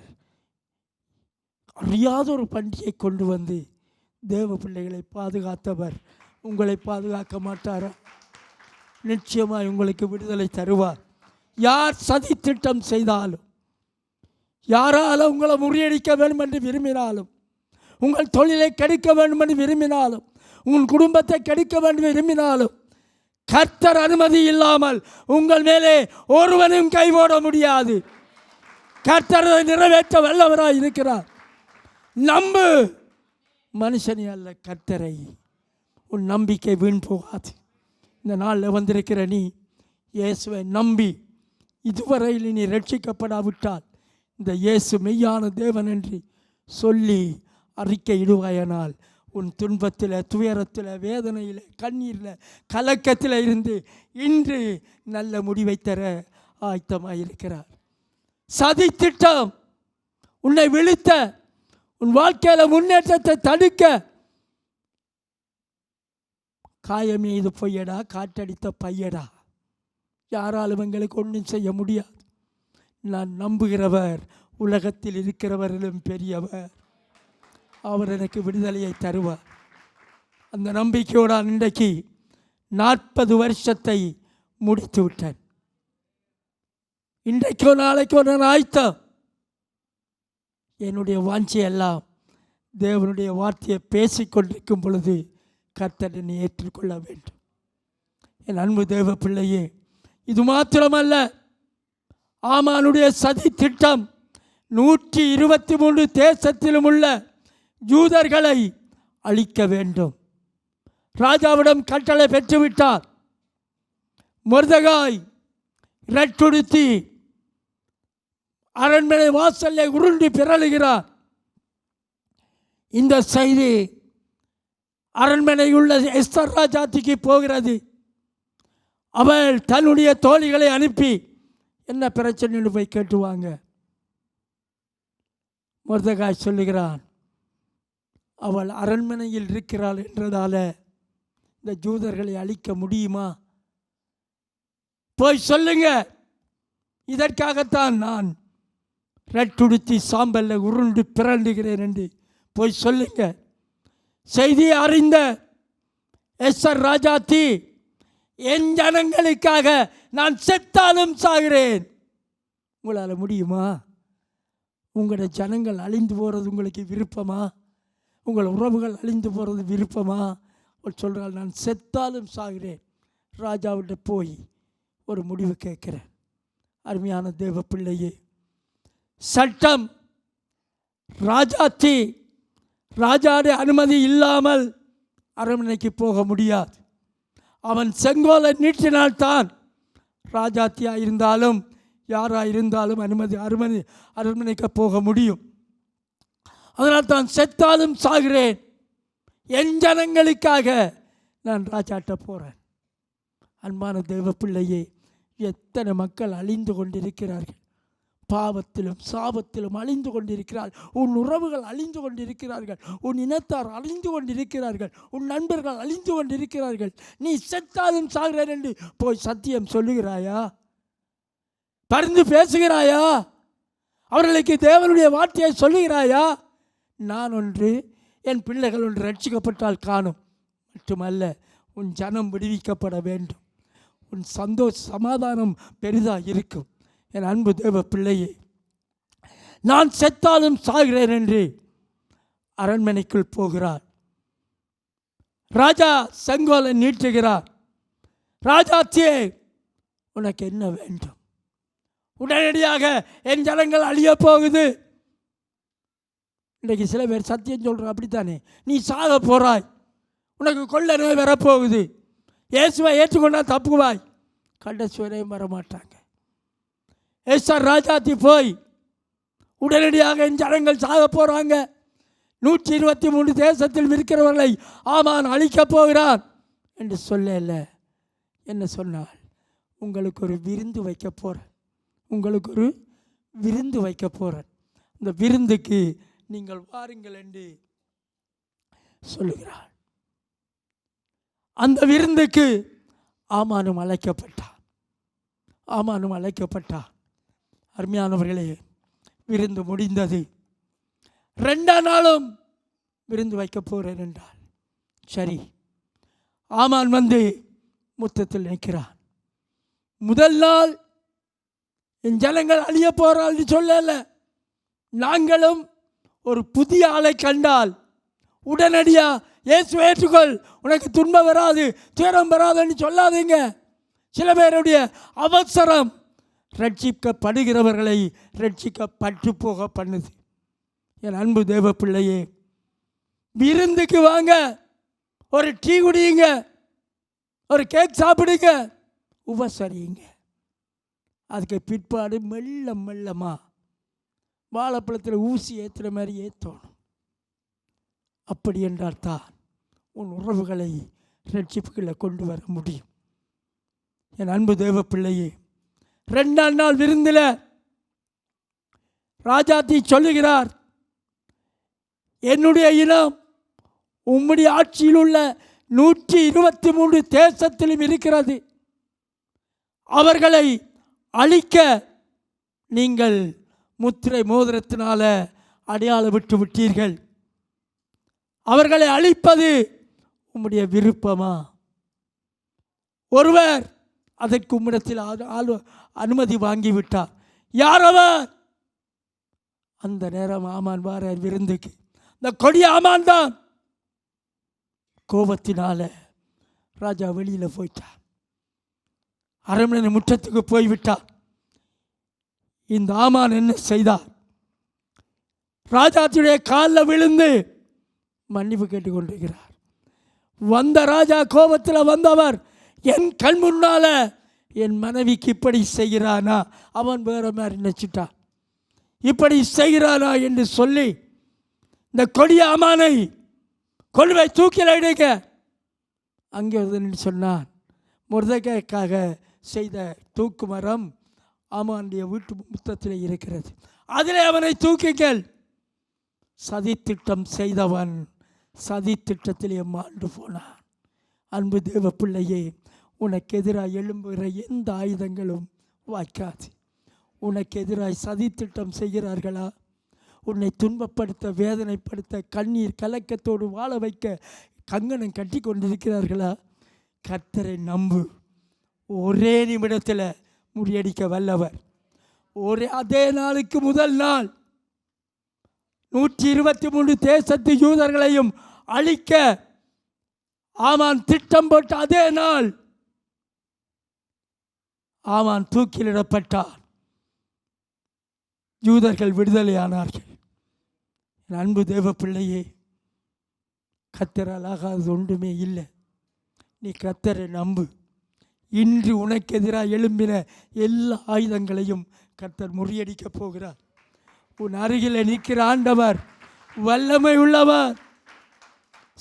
Speaker 3: அறியாத ஒரு பண்டிகை கொண்டு வந்து தேவ பிள்ளைகளை பாதுகாத்தவர் உங்களை பாதுகாக்க மாட்டாரா? நிச்சயமாய் உங்களுக்கு விடுதலை தருவார். யார் சதி திட்டம் செய்தாலும், யாரால் உங்களை முறியடிக்க வேண்டும் என்று விரும்பினாலும், உங்கள் தொழிலை கெடுக்க வேண்டும் என்று விரும்பினாலும், உங்கள் குடும்பத்தை கெடுக்க வேண்டும் விரும்பினாலும், கர்த்தர் அனுமதி இல்லாமல் உங்கள் மேலே ஒருவனும் கை போட முடியாது. கர்த்தர் அதை நிறைவேற்ற வல்லவராய் இருக்கிறார். நம்பு மனுஷனை அல்ல, கர்த்தரை. உன் நம்பிக்கை வீண் போகாது. இந்த நாளில் வந்திருக்கிற நீ இயேசுவை நம்பி இதுவரையில் நீ ரட்சிக்கப்படாவிட்டால் இந்த இயேசு மெய்யான தேவன் என்று சொல்லி அறிக்கை இடுவாயனால் உன் துன்பத்தில், துயரத்தில், வேதனையில், கண்ணீரில், கலக்கத்தில் இருந்து இன்று நல்ல முடிவை தர ஆயத்தமாக இருக்கிறார். சதி திட்டம் உன்னை விழுத்த, உன் வாழ்க்கையில் முன்னேற்றத்தை தடுக்க, காயம் இது பொய்யடா, காற்றடித்த பையடா, யாராலும் எங்களுக்கு ஒன்றும் செய்ய முடியாது. நான் நம்புகிறவர் உலகத்தில் இருக்கிறவர்களும் பெரியவர். அவர் எனக்கு விடுதலையை தருவார். அந்த நம்பிக்கையோடு இன்றைக்கு 40 வருஷத்தை முடித்து விட்டேன். இன்றைக்கோ நாளைக்கோ நான் ஆயத்தம். என்னுடைய வாஞ்சையெல்லாம் தேவனுடைய வார்த்தையை பேசிக்கொண்டிருக்கும் பொழுது கர்த்தர் என்னை ஏற்றுக்கொள்ள வேண்டும். என் அன்பு தேவ பிள்ளையே, இது மாத்திரமல்ல, ஆமானுடைய சதி திட்டம் 123 தேசத்திலும் உள்ள யூதர்களை அழிக்க வேண்டும். ராஜாவிடம் கட்டளை பெற்றுவிட்டார். மொர்தெகாய் இரட்டுடுத்தி அரண்மனை வாசலை உருண்டு பிறழுகிறார். இந்த செய்தி அரண்மனையுள்ள எஸ்தர் ராஜாத்திக்கு போகிறது. அவள் தன்னுடைய தோழிகளை அனுப்பி என்ன பிரச்சனைன்னு போய் கேட்டுவாங்க. மொர்தெகாய் சொல்லுகிறான், அவள் அரண்மனையில் இருக்கிறாள் என்றதால இந்த ஜூதர்களை அழிக்க முடியுமா? போய் சொல்லுங்க, இதற்காகத்தான் நான் ரெட்டுடுத்தி சாம்பல்ல உருண்டு பிறண்டுகிறேன் என்று போய் சொல்லுங்க. செய்தியை அறிந்த எஸ்தர் ராஜாத்தி, என் ஜனங்களுக்காக நான் செத்தாலும் சாகிறேன். உங்களால் முடியுமா? உங்களோட ஜனங்கள் அழிந்து போகிறது உங்களுக்கு விருப்பமா? உங்கள் உறவுகள் அழிந்து போகிறது விருப்பமா? சொல்கிறாள், நான் செத்தாலும் சாகிறேன். ராஜாவிட்ட போய் ஒரு முடிவு கேட்குறேன். அருமையான தேவ பிள்ளையே, சட்டம் ராஜாத்தி ராஜாவுடைய அனுமதி இல்லாமல் அரண்மனைக்கு போக முடியாது. அவன் செங்கோலை நீட்டினால்தான் ராஜாத்தியாக இருந்தாலும் யாராக இருந்தாலும் அரண்மனைக்கு போக முடியும். அதனால் தான் செத்தாலும் சாகிறேன், என் ஜனங்களுக்காக நான் ராஜாட்ட போகிறேன். அன்பான தேவ பிள்ளையே, எத்தனை மக்கள் அழிந்து கொண்டிருக்கிறார்கள். பாவத்திலும் சாபத்திலும் அழிந்து கொண்டிருக்கிறார்கள். உன் உறவுகள் அழிந்து கொண்டிருக்கிறார்கள். உன் இனத்தார் அழிந்து கொண்டிருக்கிறார்கள். உன் நண்பர்கள் அழிந்து கொண்டிருக்கிறார்கள். நீ செத்தாலும் சாகிறேன் என்று போய் சத்தியம் சொல்லுகிறாயா? பரிந்து பேசுகிறாயா? அவர்களுக்கு தேவனுடைய வார்த்தையை சொல்லுகிறாயா? நான் ஒன்று, என் பிள்ளைகள் ஒன்று ரட்சிக்கப்பட்டால் காணும். மட்டுமல்ல, உன் ஜனம் விடுவிக்கப்பட வேண்டும். உன் சமாதானம் பெரிதாக இருக்கும். என் அன்பு தேவ பிள்ளையே, நான் செத்தாலும் சாகிறேன் என்று அரண்மனைக்குள் போகிறார். ராஜா செங்கோலை நீட்டுகிறார். ராஜாத்தியே, உனக்கு என்ன வேண்டும்? உடனடியாக என் ஜனங்கள் அழிய போகுது. இன்றைக்கு சில பேர் சத்தியம் சொல்கிற, அப்படித்தானே, நீ சாக போகிறாய், உனக்கு கொள்ள நோய் வரப்போகுது, இயேசுவை ஏற்றுக்கொண்டா தப்புவாய். கடைசி வரையும் வரமாட்டாங்க. எஸ்தர் ராஜாத்தி போய் உடனடியாக என் ஜனங்கள் சாக போகிறாங்க, 123 தேசத்தில் இருக்கிறவர்களை ஆமான் அழிக்கப் போகிறான் என்று சொல்லல. என்ன சொன்னால், உங்களுக்கு ஒரு விருந்து வைக்க போகிறேன், உங்களுக்கு ஒரு விருந்து வைக்க போகிறேன், இந்த விருந்துக்கு நீங்கள் வாருங்கள் என்று சொல்லுகிறார். அந்த விருந்துக்கு ஆமானும் அழைக்கப்பட்டான். ஆமானும் அழைக்கப்பட்டான். அருமையானவர்களே, விருந்து முடிந்தது. 2ஆம் நாளும் விருந்து வைக்க போகிறேன் என்றார். சரி, ஆமான் வந்து முத்தத்தில் நிற்கிறான். முதல் நாள் என் ஜனங்கள் அழிய போகிறாள்னு சொல்லல. நாங்களும் ஒரு புதிய ஆளை கண்டால் உடனடியா இயேசு ஏற்றுக்கொள், உனக்கு துன்பம் வராது, துயரம் வராதுன்னு சொல்லாதீங்க. சில பேருடைய அவசரம் ரட்சிக்கப்படுகிறவர்களை ரட்சிக்கப்பட்டு போக பண்ணுது. என் அன்பு தேவ பிள்ளையே, விருந்துக்கு வாங்க, ஒரு டீ குடியுங்க, ஒரு கேக் சாப்பிடுங்க, உபசரியுங்க. அதுக்கு பிற்பாடு மெல்ல மெல்லமாக வாழைப்பழத்தில் ஊசி ஏற்றுற மாதிரி ஏற்றணும். அப்படி என்றால் தான் உன் உறவுகளை ரட்சிப்புகளை கொண்டு வர முடியும். என் அன்பு தேவ பிள்ளையே, 2ஆம் நாள் விருந்தில் ராஜாத்தி சொல்லுகிறார், என்னுடைய இனம் உம்முடைய ஆட்சியில் உள்ள 123 தேசத்திலும் இருக்கிறது. அவர்களை அழிக்க நீங்கள் முத்திரை மோதிரத்தினால அடையாளம் விட்டு விட்டீர்கள். அவர்களை அழிப்பது உம்முடைய விருப்பமா? ஒருவர் அதற்கு உம்மிடத்தில் அனுமதி வாங்கிவிட்டார். யார் அவர்? அந்த நேரம் ஆமான் வார விருந்துக்கு. இந்த கொடிய ஆமான் தான். கோபத்தினால ராஜா வெளியில் போயிட்டார், அரண்மனை முற்றத்துக்கு போய்விட்டார். இந்த ஆமான் என்ன செய்தார்? ராஜாத்துடைய காலில் விழுந்து மன்னிப்பு கேட்டுக்கொண்டிருக்கிறார். வந்த ராஜா கோபத்தில் வந்தவர், என் கண் முன்னால என் மனைவிக்கு இப்படி செய்கிறானா, அவன் வேற மாதிரி நினைச்சிட்டான், இப்படி செய்கிறானா என்று சொல்லி இந்த கொடிய ஆமானை கொண்டு போய் தூக்கில் இடுங்க. அங்கே வந்து சொன்னான், மொர்தெகாய்க்காக செய்த தூக்கு மரம் ஆமானுடைய வீட்டு முத்தத்தில் இருக்கிறது, அதில் அவனை தூக்குங்கள். சதித்திட்டம் செய்தவன் சதித்திட்டத்திலே மாண்டு போனான். அன்பு தேவ பிள்ளையே, உனக்கு எதிராக எழும்புகிற எந்த ஆயுதங்களும் வாய்க்காது. உனக்கு எதிராக சதித்திட்டம் செய்கிறார்களா? உன்னை துன்பப்படுத்த, வேதனைப்படுத்த, கண்ணீர் கலக்கத்தோடு வாழ வைக்க கங்கணம் கட்டி கொண்டிருக்கிறார்களா? கர்த்தரை நம்பு. ஒரே நிமிடத்தில் முறியடிக்க வல்லவர். அதே நாளுக்கு முதல் நாள் 123 தேசத்து யூதர்களையும் அழிக்க ஆமான் திட்டம் போட்ட அதே நாள் ஆமான் தூக்கிலிடப்பட்டார். யூதர்கள் விடுதலையானார்கள். அன்பு தேவ பிள்ளையே, கர்த்தரால் ஆகாதது ஒன்றுமே இல்லை. நீ கர்த்தரை நம்பு. இன்று உனக்கு எதிராக எழும்பின எல்லா ஆயுதங்களையும் கர்த்தர் முறியடிக்கப் போகிறார். உன் அருகில் நிற்கிற ஆண்டவர் வல்லமை உள்ளவர்.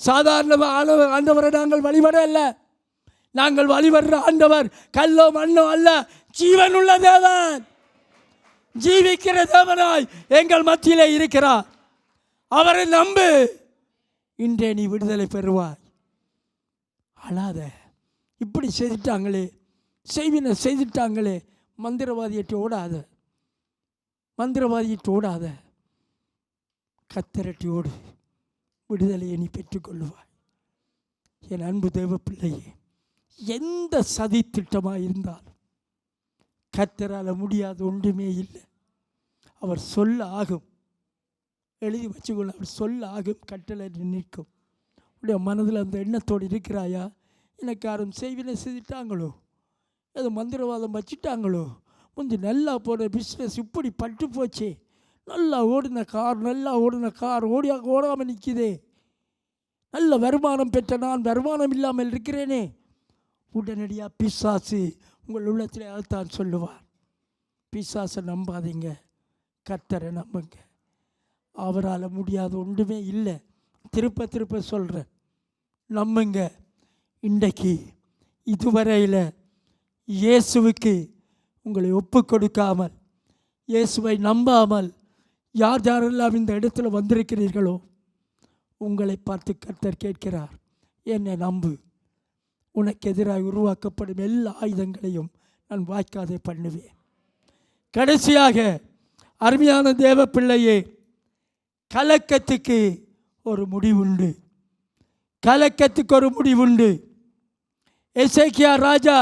Speaker 3: சாதாரண ஆண்டவரை நாங்கள் வழிபட அல்ல, நாங்கள் வழிபடுற ஆண்டவர் கல்லோ மண்ணோ அல்ல, ஜீவன் உள்ள தேவன், ஜீவிக்கிற தேவனாய் எங்கள் மத்தியிலே இருக்கிறார். அவரை நம்பு, இன்றே நீ விடுதலை பெறுவாய். அழாத. இப்படி செய்துட்டாங்களே, செய்வினை செய்துட்டாங்களே, மந்திரவாதியிட்டு ஓடாத, மந்திரவாதியிட்டு ஓடாத, கத்தரட்டி ஓடு, விடுதலையை நீ பெற்றுக்கொள்ளுவாய். என் அன்பு தேவ பிள்ளையே, எந்த சதி திட்டமாக இருந்தாலும் கர்த்தரால் முடியாத ஒன்றுமே இல்லை. அவர் சொல்ல ஆகும். எழுதி வச்சுக்கொள்ள, அவர் சொல்ல ஆகும், கட்டளை நிற்கும். உடைய மனதில் அந்த எண்ணத்தோடு இருக்கிறாயா? எனக்கு யாரும் செய்வினை செய்துட்டாங்களோ, ஏதோ மந்திரவாதம் வச்சுட்டாங்களோ, முந்தி நல்லா போன பிஸ்னஸ் இப்படி பட்டு போச்சே, நல்லா ஓடின கார் ஓடாமல் நிற்கிதே, நல்ல வருமானம் பெற்ற நான் வருமானம் இல்லாமல் இருக்கிறேனே. உடனடியாக பிசாசு உங்கள் உள்ளத்தில் அதைத்தான் சொல்லுவார். பிசாசை நம்பாதீங்க, கர்த்தரை நம்புங்க. அவரால் முடியாத ஒன்றுமே இல்லை. திருப்ப சொல்கிறேன், நம்புங்க. இன்றைக்கு இதுவரையில் இயேசுவுக்கு உங்களை ஒப்பு கொடுக்காமல், இயேசுவை நம்பாமல் யார் யாரெல்லாம் இந்த இடத்துல வந்திருக்கிறீர்களோ, உங்களை பார்த்து கர்த்தர் கேட்கிறார், என்னை நம்பு. உனக்கு எதிராக உருவாக்கப்படும் எல்லா ஆயுதங்களையும் நான் வாய்க்காதே பண்ணுவேன். கடைசியாக அருமையான தேவ பிள்ளையே, கலக்கத்துக்கு ஒரு முடிவுண்டு, கலக்கத்துக்கு ஒரு முடிவுண்டு. எசேக்கியா ராஜா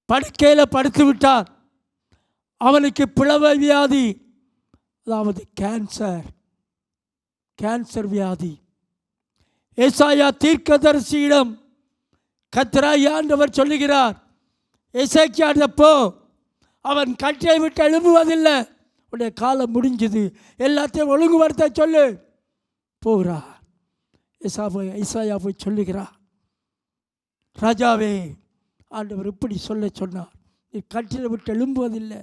Speaker 3: படுக்கையில் படுத்து விட்டார். அவனுக்கு பிளவு வியாதி, அதாவது கேன்சர் வியாதி. ஏசாயா தீர்க்கதரிசியிடம் கர்த்தராகிய ஆண்டவர் சொல்லுகிறார், எசேக்கியா போ, அவன் கட்டை விட்டு எழும்புவதில்லை, உடைய காலம் முடிஞ்சது, எல்லாத்தையும் ஒழுங்குபடுத்த சொல்லு. போகிறார். ஏசாயா போய் சொல்லுகிறார், ராஜாவே, ஆண்டவர் இப்படி சொல்ல சொன்னார், நீ கட்டில விட்டு எழும்புவதில்லை,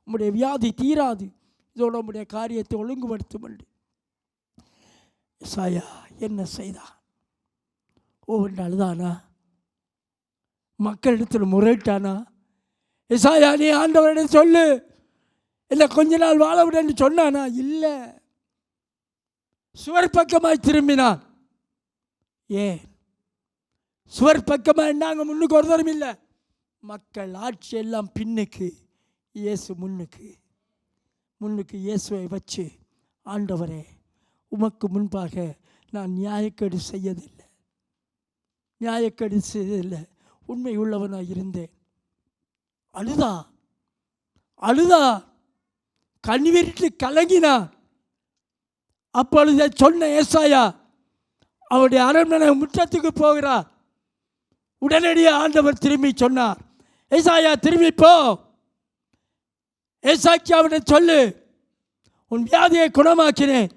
Speaker 3: உம்முடைய வியாதி தீராது, இதோட உம்முடைய காரியத்தை ஒழுங்குபடுத்தும் என்று. ஏசாயா என்ன செய்தான்? ஒவ்வொன்று அழுதானா? மக்களிடத்தில் முறையிட்டானா? ஏசாயா, நீ ஆண்டவரிடம் சொல்லு, இல்லை கொஞ்ச நாள் வாழ விடன்னு சொன்னானா? இல்லை. சுவர் பக்கமாய் திரும்பினான். ஏன் சுவர் பக்கமாக நாங்கள் முன்னுக்கு ஒரு தரம் இல்லை, மக்கள் ஆட்சி எல்லாம் பின்னுக்கு, இயேசு முன்னுக்கு இயேசுவை வச்சு, ஆண்டவரே, உமக்கு முன்பாக நான் நியாயக்கேடு செய்யதில்லை, உண்மை உள்ளவனாக இருந்தேன். அழுதா கண்ணீரிட்டு கலங்கினான். அப்பொழுது சொன்ன ஏசாயா அவருடைய அரண்மனை முற்றத்துக்கு போகிறார். உடனடியாக ஆண்டவர் திரும்பி சொன்னார், ஏசாயா திரும்பி போ, ஏசாக்கியாவிட சொல்லு, உன் வியாதியை குணமாக்கினேன்,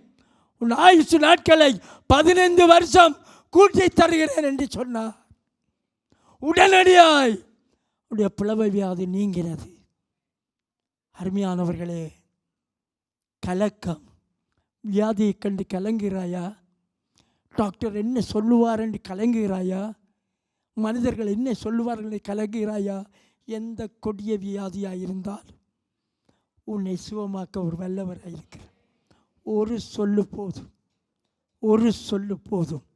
Speaker 3: உன் ஆயுசு நாட்களை 15 வருஷம் கூட்டி தருகிறேன் என்று சொன்னார். உடனடியாய் உடைய பிளவை வியாதி நீங்கிறது. அருமையானவர்களே, கலக்கம், வியாதியை கண்டு கலங்குகிறாயா? டாக்டர் என்ன சொல்லுவார் என்று கலங்குகிறாயா? மனிதர்கள் என்ன சொல்லுவார்கள் கலங்குகிறாயா? எந்த கொடிய வியாதியாக இருந்தாலும் உன்னை சுகமாக்க ஒரு வல்லவராக இருக்கிறார். ஒரு சொல்லு போதும்,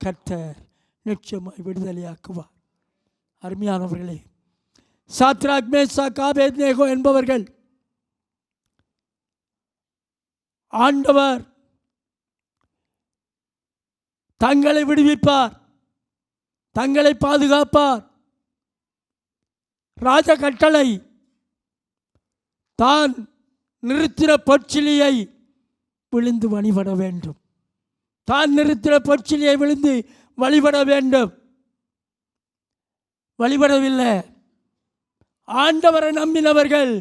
Speaker 3: கர்த்தர் நிச்சயமாய் விடுதலையாக்குவார். அருமையானவர்களே, சாத்ராக், மேஷாக், ஆபேத்நேகோ என்பவர்கள் ஆண்டவர் தங்களை விடுவிப்பார், தங்களை பாதுகாப்பார். ராஜ கட்டளை, தான் நிறுத்தின பொற்சிலியை விழுந்து வழிபட வேண்டும், தான் நிறுத்தின பொற்சிலியை விழுந்து வழிபட வேண்டும். வழிபடவில்லை. ஆண்டவரை நம்பினவர்கள்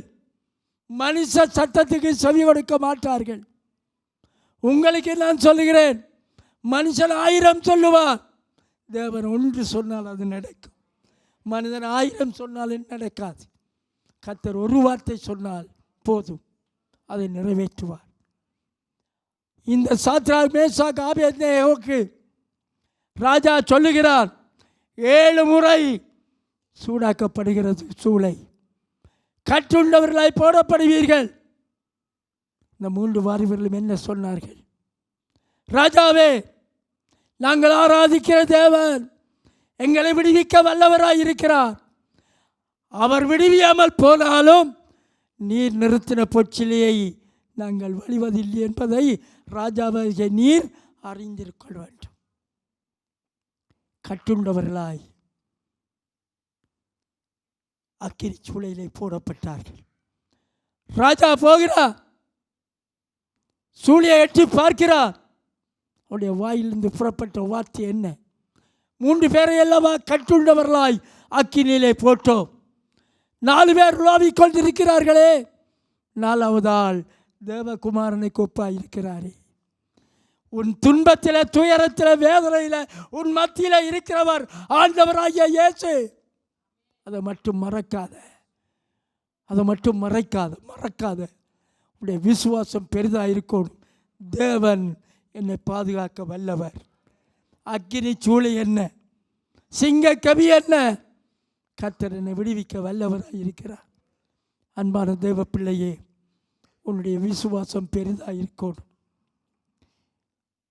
Speaker 3: மனுஷ சத்தத்துக்கு செவி கொடுக்க மாட்டார்கள். உங்களுக்கு நான் சொல்லுகிறேன், மனுஷன் 1000 சொல்லுவான், தேவன் ஒன்று சொன்னால் அது நடக்கும். மனிதன் 1000 சொன்னாலும் நடக்காது. கர்த்தர் ஒரு வார்த்தை சொன்னால் போதும், அதை நிறைவேற்றுவார். இந்த சாத்ராக், மேஷாக், ஆபேத்நேகோவுக்கு ராஜா சொல்லுகிறார், 7 முறை சூடாக்கப்படுகிறது சூளை, கட்டுண்டவர்களாய் போடப்படுவீர்கள். இந்த 3 வாலிபர்களும் என்ன சொன்னார்கள்? ராஜாவே, நாங்கள் ஆராதிக்கிற தேவன் எங்களை விடுவிக்க வல்லவராய் இருக்கிறார். அவர் விடுவியாமல் போனாலும் நீர் நிறுத்தின பொற்சிலையை நாங்கள் வழிவதில்லை என்பதை ராஜாவாகிய நீர் அறிந்திருக்க வேண்டும். கட்டுண்டவர்களாய் அக்கினி சூளையிலே போடப்பட்டார்கள். ராஜா போகிறார், சூளையை எட்டி பார்க்கிறார். அவருடைய வாயிலிருந்து புறப்பட்ட வார்த்தை என்ன? 3 பேரை அல்லவா கட்டுண்டவர்களாய் அக்கினியிலே போட்டோம், 4 பேர் உலாவிக் கொண்டிருக்கிறார்களே, 4வது ஆள் தேவகுமாரனை கொப்பாய் இருக்கிறாரே. உன் துன்பத்தில், துயரத்தில், வேதனையில் உன் மத்தியில் இருக்கிறவர் ஆண்டவராகிய இயேசு. அதை மட்டும் மறக்காத. உடைய விசுவாசம் பெரிதாக இருக்கணும். தேவன் என்னை பாதுகாக்க வல்லவர். அக்கினி சூளை என்ன, சிங்க கவி என்ன, கர்த்தர் என்னை விடுவிக்க வல்லவராக இருக்கிறார். அன்பான தேவ பிள்ளையே, உன்னுடைய விசுவாசம் பெரிதாக இருக்கணும்.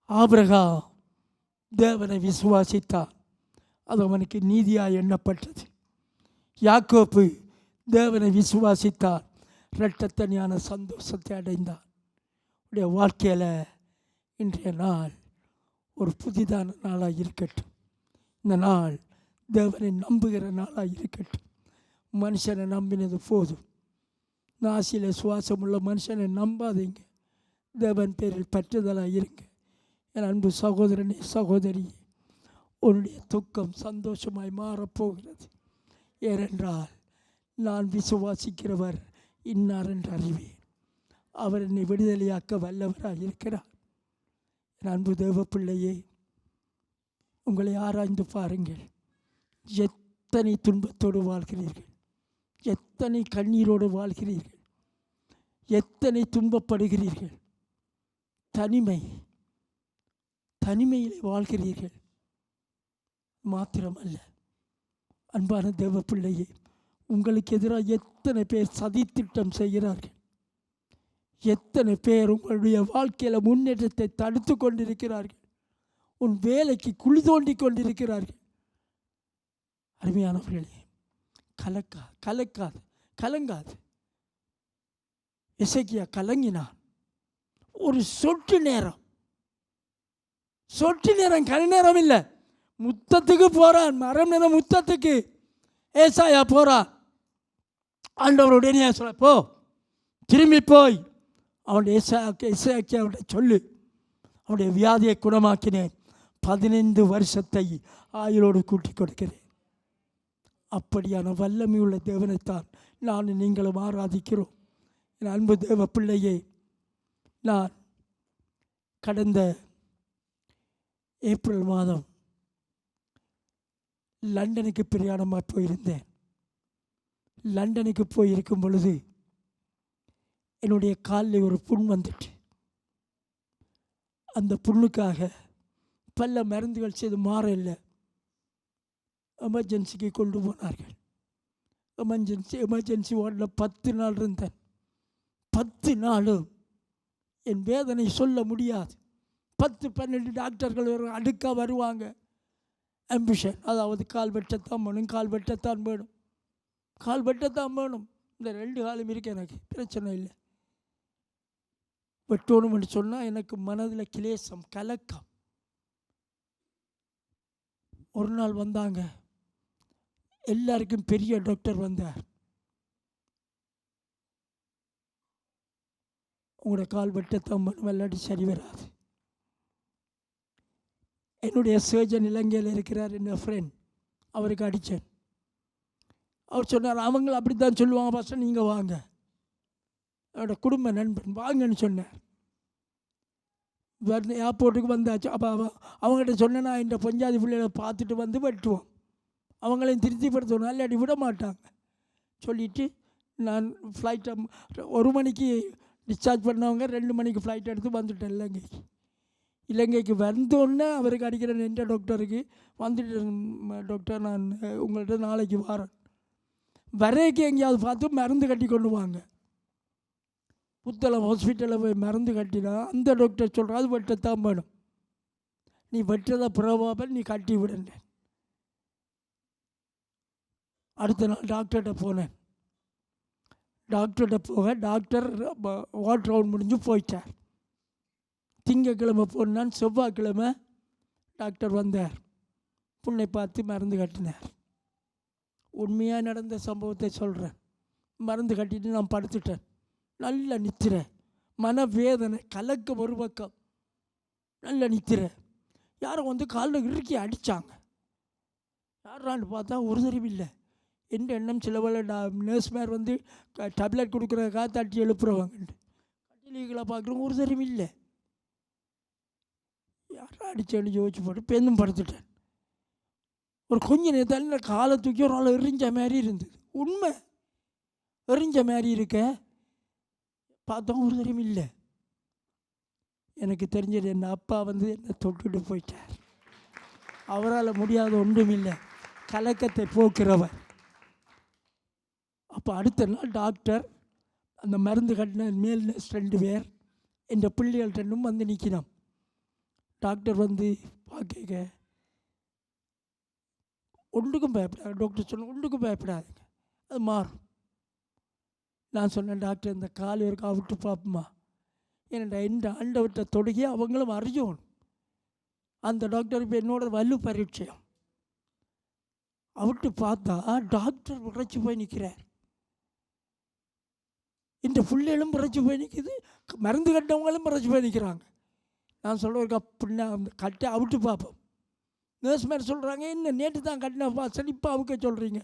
Speaker 3: ஆபிரகாம் தேவனை விசுவாசித்தார், அது அவனுக்கு நீதியாக எண்ணப்பட்டது. யாக்கோப்பு தேவனை விசுவாசித்தார், இரட்டத்தனியான சந்தோஷத்தை அடைந்தார். உடைய வாழ்க்கையில் இன்றைய நாள் ஒரு புதிதான நாளாக இருக்கட்டும். இந்த நாள் தேவனை நம்புகிற நாளாக இருக்கட்டும். மனுஷனை நம்பினது போதும். நாசியில் சுவாசமுள்ள மனுஷனை நம்பாதீங்க. தேவன் பேரில் பற்றுதலாக இருங்க. என் அன்பு சகோதரனே, சகோதரி, உன்னுடைய துக்கம் சந்தோஷமாய் மாறப்போகிறது. ஏனென்றால் நான் விசுவாசிக்கிறவர் இன்னார் என்று அறிவேன். அவர் என்னை விடுதலையாக்க வல்லவராக இருக்கிறார். என் அன்பு தேவ பிள்ளையே, உங்களை ஆராய்ந்து பாருங்கள். எத்தனை துன்பத்தோடு வாழ்கிறீர்கள், எத்தனை கண்ணீரோடு வாழ்கிறீர்கள், எத்தனை துன்பப்படுகிறீர்கள். தனிமையிலே வாழ்கிறீர்கள். மாத்திரமல்ல, அன்பான தேவ பிள்ளையே, உங்களுக்கு எதிராக எத்தனை பேர் சதித்திட்டம் செய்கிறார்கள். எத்தனை பேர் உங்களுடைய வாழ்க்கையில் முன்னேற்றத்தை தடுத்து கொண்டிருக்கிறார்கள். உன் வேலைக்கு குழி தோண்டி கொண்டிருக்கிறார்கள். அருமையானவர்களே, கலங்காது. எசேக்கியா கலங்கினான். ஒரு சொட்டு நேரம் கன நேரம் இல்லை, முத்தத்துக்கு போறான். மரம் நேரம் முத்தத்துக்கு ஏசாயா போறான். ஆண்டவருடைய சொல்ல, போ, திரும்பி போய் அவனுடைய இசையாக்கிய சொல்லு, அவனுடைய வியாதியை குணமாக்கினேன், 15 வருஷத்தை ஆயுளோடு கூட்டி கொடுக்கிறேன். அப்படியான வல்லமையுள்ள தேவனைத்தான் நான் நீங்களும் ஆராதிக்கிறோம். என் அன்பு தேவ பிள்ளையே, நான் கடந்த ஏப்ரல் மாதம் லண்டனுக்கு பிரயாணமாக போயிருந்தேன். லண்டனுக்கு போயிருக்கும் பொழுது என்னுடைய காலில் ஒரு புண் வந்துட்டு, அந்த புண்ணுக்காக பல மருந்துகள் செய்து மாற இல்லை. எமர்ஜென்சிக்கு கொண்டு போனார்கள். எமர்ஜென்சி வார்டில் 10 நாள் இருந்தேன். 10 நாளும் என் வேதனை சொல்ல முடியாது. 10-12 டாக்டர்கள் அடுக்காக வருவாங்க. ஆம்பிஷன், அதாவது கால் வெட்டத்தான் வேணும். இந்த 2 காலம் இருக்கு, எனக்கு பிரச்சனை இல்லை. வெட்டணும்னு சொன்னால் எனக்கு மனதில் கிளேசம், கலக்கம். ஒரு நாள் வந்தாங்க, எல்லாருக்கும் பெரிய டாக்டர் வந்தார். உங்களோட கால் வெட்டத்தான் விளையாடி சரி வராது. என்னுடைய சர்ஜன் இலங்கையில் இருக்கிறார், என் ஃப்ரெண்ட், அவருக்கு அடித்தேன். அவர் சொன்னார், அவங்கள அப்படி தான் சொல்லுவாங்க, ஃபஸ்ட்டு நீங்கள் வாங்க, என்னோடய குடும்ப நண்பன் வாங்கன்னு சொன்னார். ஏர்போர்ட்டுக்கு வந்தாச்சு. அப்போ அவங்ககிட்ட சொன்னேன்னா, இந்த பஞ்சாதி பிள்ளைகளை பார்த்துட்டு வந்து வெட்டுவோம், அவங்களையும் திருப்திப்படுத்தணும், இல்லாட்டி விட மாட்டாங்க சொல்லிவிட்டு, நான் ஃப்ளைட்டை 1 மணிக்கு டிஸ்சார்ஜ் பண்ணவங்க 2 மணிக்கு ஃப்ளைட் எடுத்து வந்துட்டேன் இலங்கைக்கு வந்தோடனே அவருக்கு அடிக்கிறேன், எந்த டாக்டருக்கு வந்துட்டு, டாக்டர் நான் உங்கள்கிட்ட நாளைக்கு வரேன், வரைக்கு எங்கேயாவது பார்த்து மருந்து கட்டி கொண்டு வாங்க. புத்தளம் ஹாஸ்பிட்டலில் போய் மருந்து கட்டினா அந்த டாக்டர் சொல்கிறா, அது வெட்டத்தான் வேணும், நீ வெட்டதை பிரபாபல் நீ கட்டி விடுங்க. அடுத்த நாள் டாக்டர்கிட்ட போனேன். டாக்டர் வாட்டர் ரவுண்ட் முடிஞ்சு போயிட்டார். திங்கக்கிழமை போனான், செவ்வாய்க்கிழமை டாக்டர் வந்தார், புண்ணை பார்த்து மருந்து கட்டினார். உண்மையாக நடந்த சம்பவத்தை சொல்கிறேன். மருந்து கட்டிட்டு நான் படுத்துட்டேன். நல்ல நித்திரை, மனவேதனை, கலக்கம் ஒரு பக்கம், நல்ல நித்திரை. யாரும் வந்து காலில் இறுக்கி அடித்தாங்க. யாரான்னு பார்த்தா ஒரு தெரியும் இல்லை. எந்த எண்ணம் சில வேலை நர்ஸ்மார் வந்து டேப்லெட் கொடுக்குறதுக்காக தட்டி எழுப்புறவங்க, கட்டிலிகளை பார்க்குறவங்க ஒரு தெரியும் இல்லை. யாரும் அடிச்சேன்னு யோசிச்சு போட்டு பெண்ணும் படுத்துட்டேன். ஒரு கொஞ்ச நேரத்தில் காலை தூக்கி ஒரு நாள் எரிஞ்ச மாதிரி இருந்தது. உண்மை, எரிஞ்ச மாதிரி இருக்க பார்த்தோம், ஒரு தெரியும் இல்லை. எனக்கு தெரிஞ்சது என் அப்பா வந்து என்னை தொட்டுட்டு போயிட்டார். அவரால் முடியாத ஒன்றும் இல்லை, கலக்கத்தை போக்குறவர். அப்போ அடுத்த நாள் டாக்டர் அந்த மருந்து கட்டின மேல் நர்ஸ் 2 பேர் என் பிள்ளைகள் 2 வந்து நிற்கணும். டாக்டர் வந்து பார்க்க, ஒன்றுக்கும் பயப்படாது. டாக்டர் சொன்ன, ஒன்றுக்கும் பயப்படாதுங்க, அது மாறும். நான் சொன்னேன், டாக்டர் இந்த கால் வரைக்கும் விட்டு பார்ப்போமா, ஏன்னா இந்த ஆண்டவற்றை தொடுகி அவங்களும் அறியணும். அந்த டாக்டர் இப்போ என்னோட வலு பரீட்சையம் அவர்கிட்ட பார்த்தா டாக்டர் உரைச்சி போய் நிற்கிறார். இந்த பிள்ளைகளும் பிறச்சி போய் நிற்கிது, மருந்து கட்டவங்களும் பிறச்சி போய் நிற்கிறாங்க. நான் சொல்கிறேன் அப்படின்னா அந்த கட்டை அவுட்டு பார்ப்போம். நர்ஸ் மாதிரி சொல்கிறாங்க, என்ன நேற்று தான் கட்டினப்பா செழிப்பா அவுக்க சொல்கிறீங்க.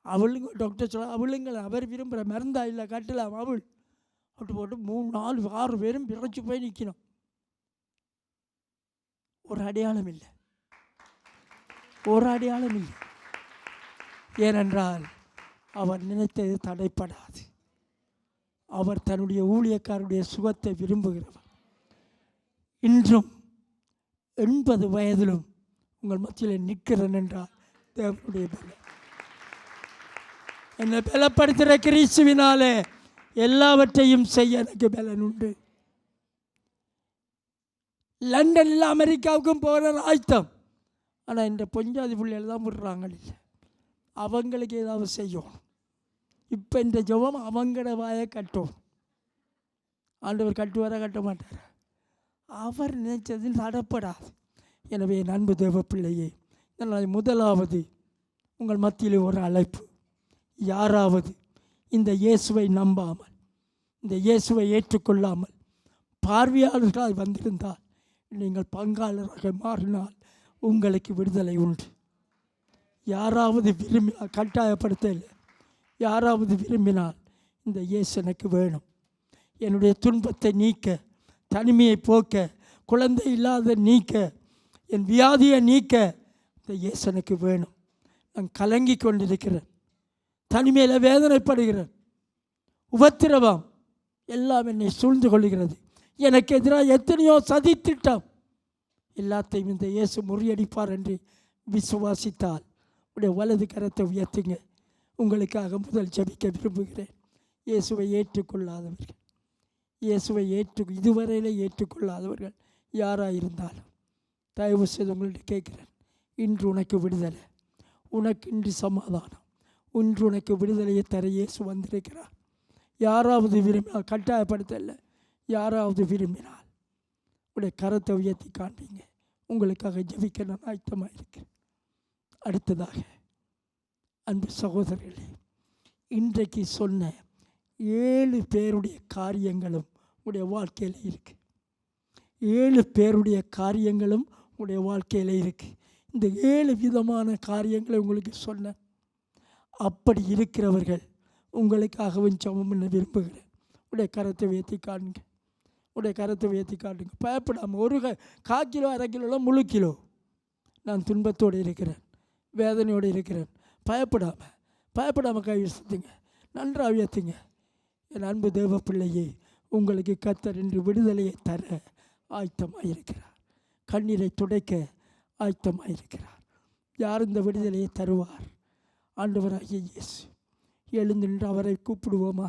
Speaker 3: அவளுங்க டாக்டர் சொல்ல அவளுங்களை அவர் விரும்புகிற மருந்தா இல்லை கட்டலாம் அவள் அப்படி போட்டு 3, 4, 6 பேரும் பிறச்சி போய் நிற்கணும். ஒரு அடையாளம் இல்லை, ஒரு அடையாளம் இல்லை. ஏனென்றால் அவர் நினைத்தது தடைப்படாது. அவர் தன்னுடைய ஊழியக்காரருடைய சுகத்தை விரும்புகிறவர். இன்றும் 80 வயதிலும் உங்கள் மத்தியில் நிற்கிறேன் என்றால் தேவனுடைய பலம். என்னை பலப்படுத்துகிற கிறிஸ்துவினாலே எல்லாவற்றையும் செய்ய எனக்கு பலன் உண்டு. லண்டனில் அமெரிக்காவுக்கும் போகிற ஆயத்தம். ஆனால் இந்த பொஞ்சாதி பிள்ளைகள் தான் விடுறாங்க. இல்லை, அவங்களுக்கு ஏதாவது செய்யணும். இப்போ இந்த ஜெபம் அவங்களோட வாயை கட்டும். ஆண்டவர் கட்டுவாரா கட்ட மாட்டார். அவர் நினைச்சது நடப்படாது. எனவே அன்பு தேவ பிள்ளையே, முதலாவது உங்கள் மத்தியில் ஒரு அழைப்பு. யாராவது இந்த இயேசுவை நம்பாமல், இந்த இயேசுவை ஏற்றுக்கொள்ளாமல் பார்வையாளர்களாக வந்திருந்தால், நீங்கள் பங்காளராக மாறினால் உங்களுக்கு விடுதலை உண்டு. யாராவது விரும்பினால், கட்டாயப்படுத்த இல்லை, யாராவது விரும்பினால் இந்த இயேசு எனக்கு வேணும், என்னுடைய துன்பத்தை நீக்க, தனிமையை போக்க, குழந்தை இல்லாத நீக்க, என் வியாதியை நீக்க இந்த இயேசு எனக்கு வேணும். நான் கலங்கி கொண்டிருக்கிறேன், தனிமையில் வேதனைப்படுகிறேன், உபத்திரவம் எல்லாம் என்னை சூழ்ந்து கொள்கிறது, எனக்கு எதிராக எத்தனையோ சதி திட்டம், எல்லாத்தையும் இந்த இயேசு முறியடிப்பார் என்று விசுவாசித்தால் உடைய வலது கரத்தை உயர்த்துங்க. உங்களுக்காக முதல் ஜெபிக்க விரும்புகிறேன். இயேசுவை ஏற்றுக்கொள்ளாதவர்கள், இயேசுவை இதுவரையிலே ஏற்றுக்கொள்ளாதவர்கள் யாராக இருந்தாலும் தயவு செய்து உங்கள்கிட்ட கேட்குறேன். இன்று உனக்கு விடுதலை, உனக்கு இன்று சமாதானம், இன்று உனக்கு விடுதலையை தர இயேசு வந்திருக்கிறார். யாராவது விரும்பினால், கட்டாயப்படுத்தலை, யாராவது விரும்பினால் உடைய கரத்தை உயர்த்தி காண்பீங்க. உங்களுக்காக ஜெபிக்க நான் ஆயத்தமாக இருக்கிறேன். அடுத்ததாக அன்பு சகோதரர்களே, இன்றைக்கு சொன்ன 7 பேருடைய காரியங்களும் உடைய வாழ்க்கையில் இருக்குது. 7 பேருடைய காரியங்களும் உடைய வாழ்க்கையில் இருக்குது. இந்த 7 விதமான காரியங்களை உங்களுக்கு சொன்னேன். அப்படி இருக்கிறவர்கள் உங்களுக்காகவும் ஜெபம் பண்ண விரும்புகிறேன். உடைய கரத்தை உயர்த்தி காணுங்க, உடைய கரத்தை உயர்த்தி காட்டுங்க. பயப்படாமல், ஒரு 1/4 கிலோ 1/2 கிலோலாம் முழு கிலோ நான் துன்பத்தோடு இருக்கிறேன், வேதனையோடு இருக்கிறேன். பயப்படாமல் கை வீசுங்க, நன்றாக உயர்த்துங்க. என் அன்பு தேவ பிள்ளையே, உங்களுக்கு கர்த்தர் என்று விடுதலையை தர ஆயத்தமாக இருக்கிறார். கண்ணீரை துடைக்க ஆயத்தமாக இருக்கிறார். யார் இந்த விடுதலையை தருவார்? ஆண்டவராகிய இயேசு. எழுந்து நின்று அவரை கூப்பிடுவோமா?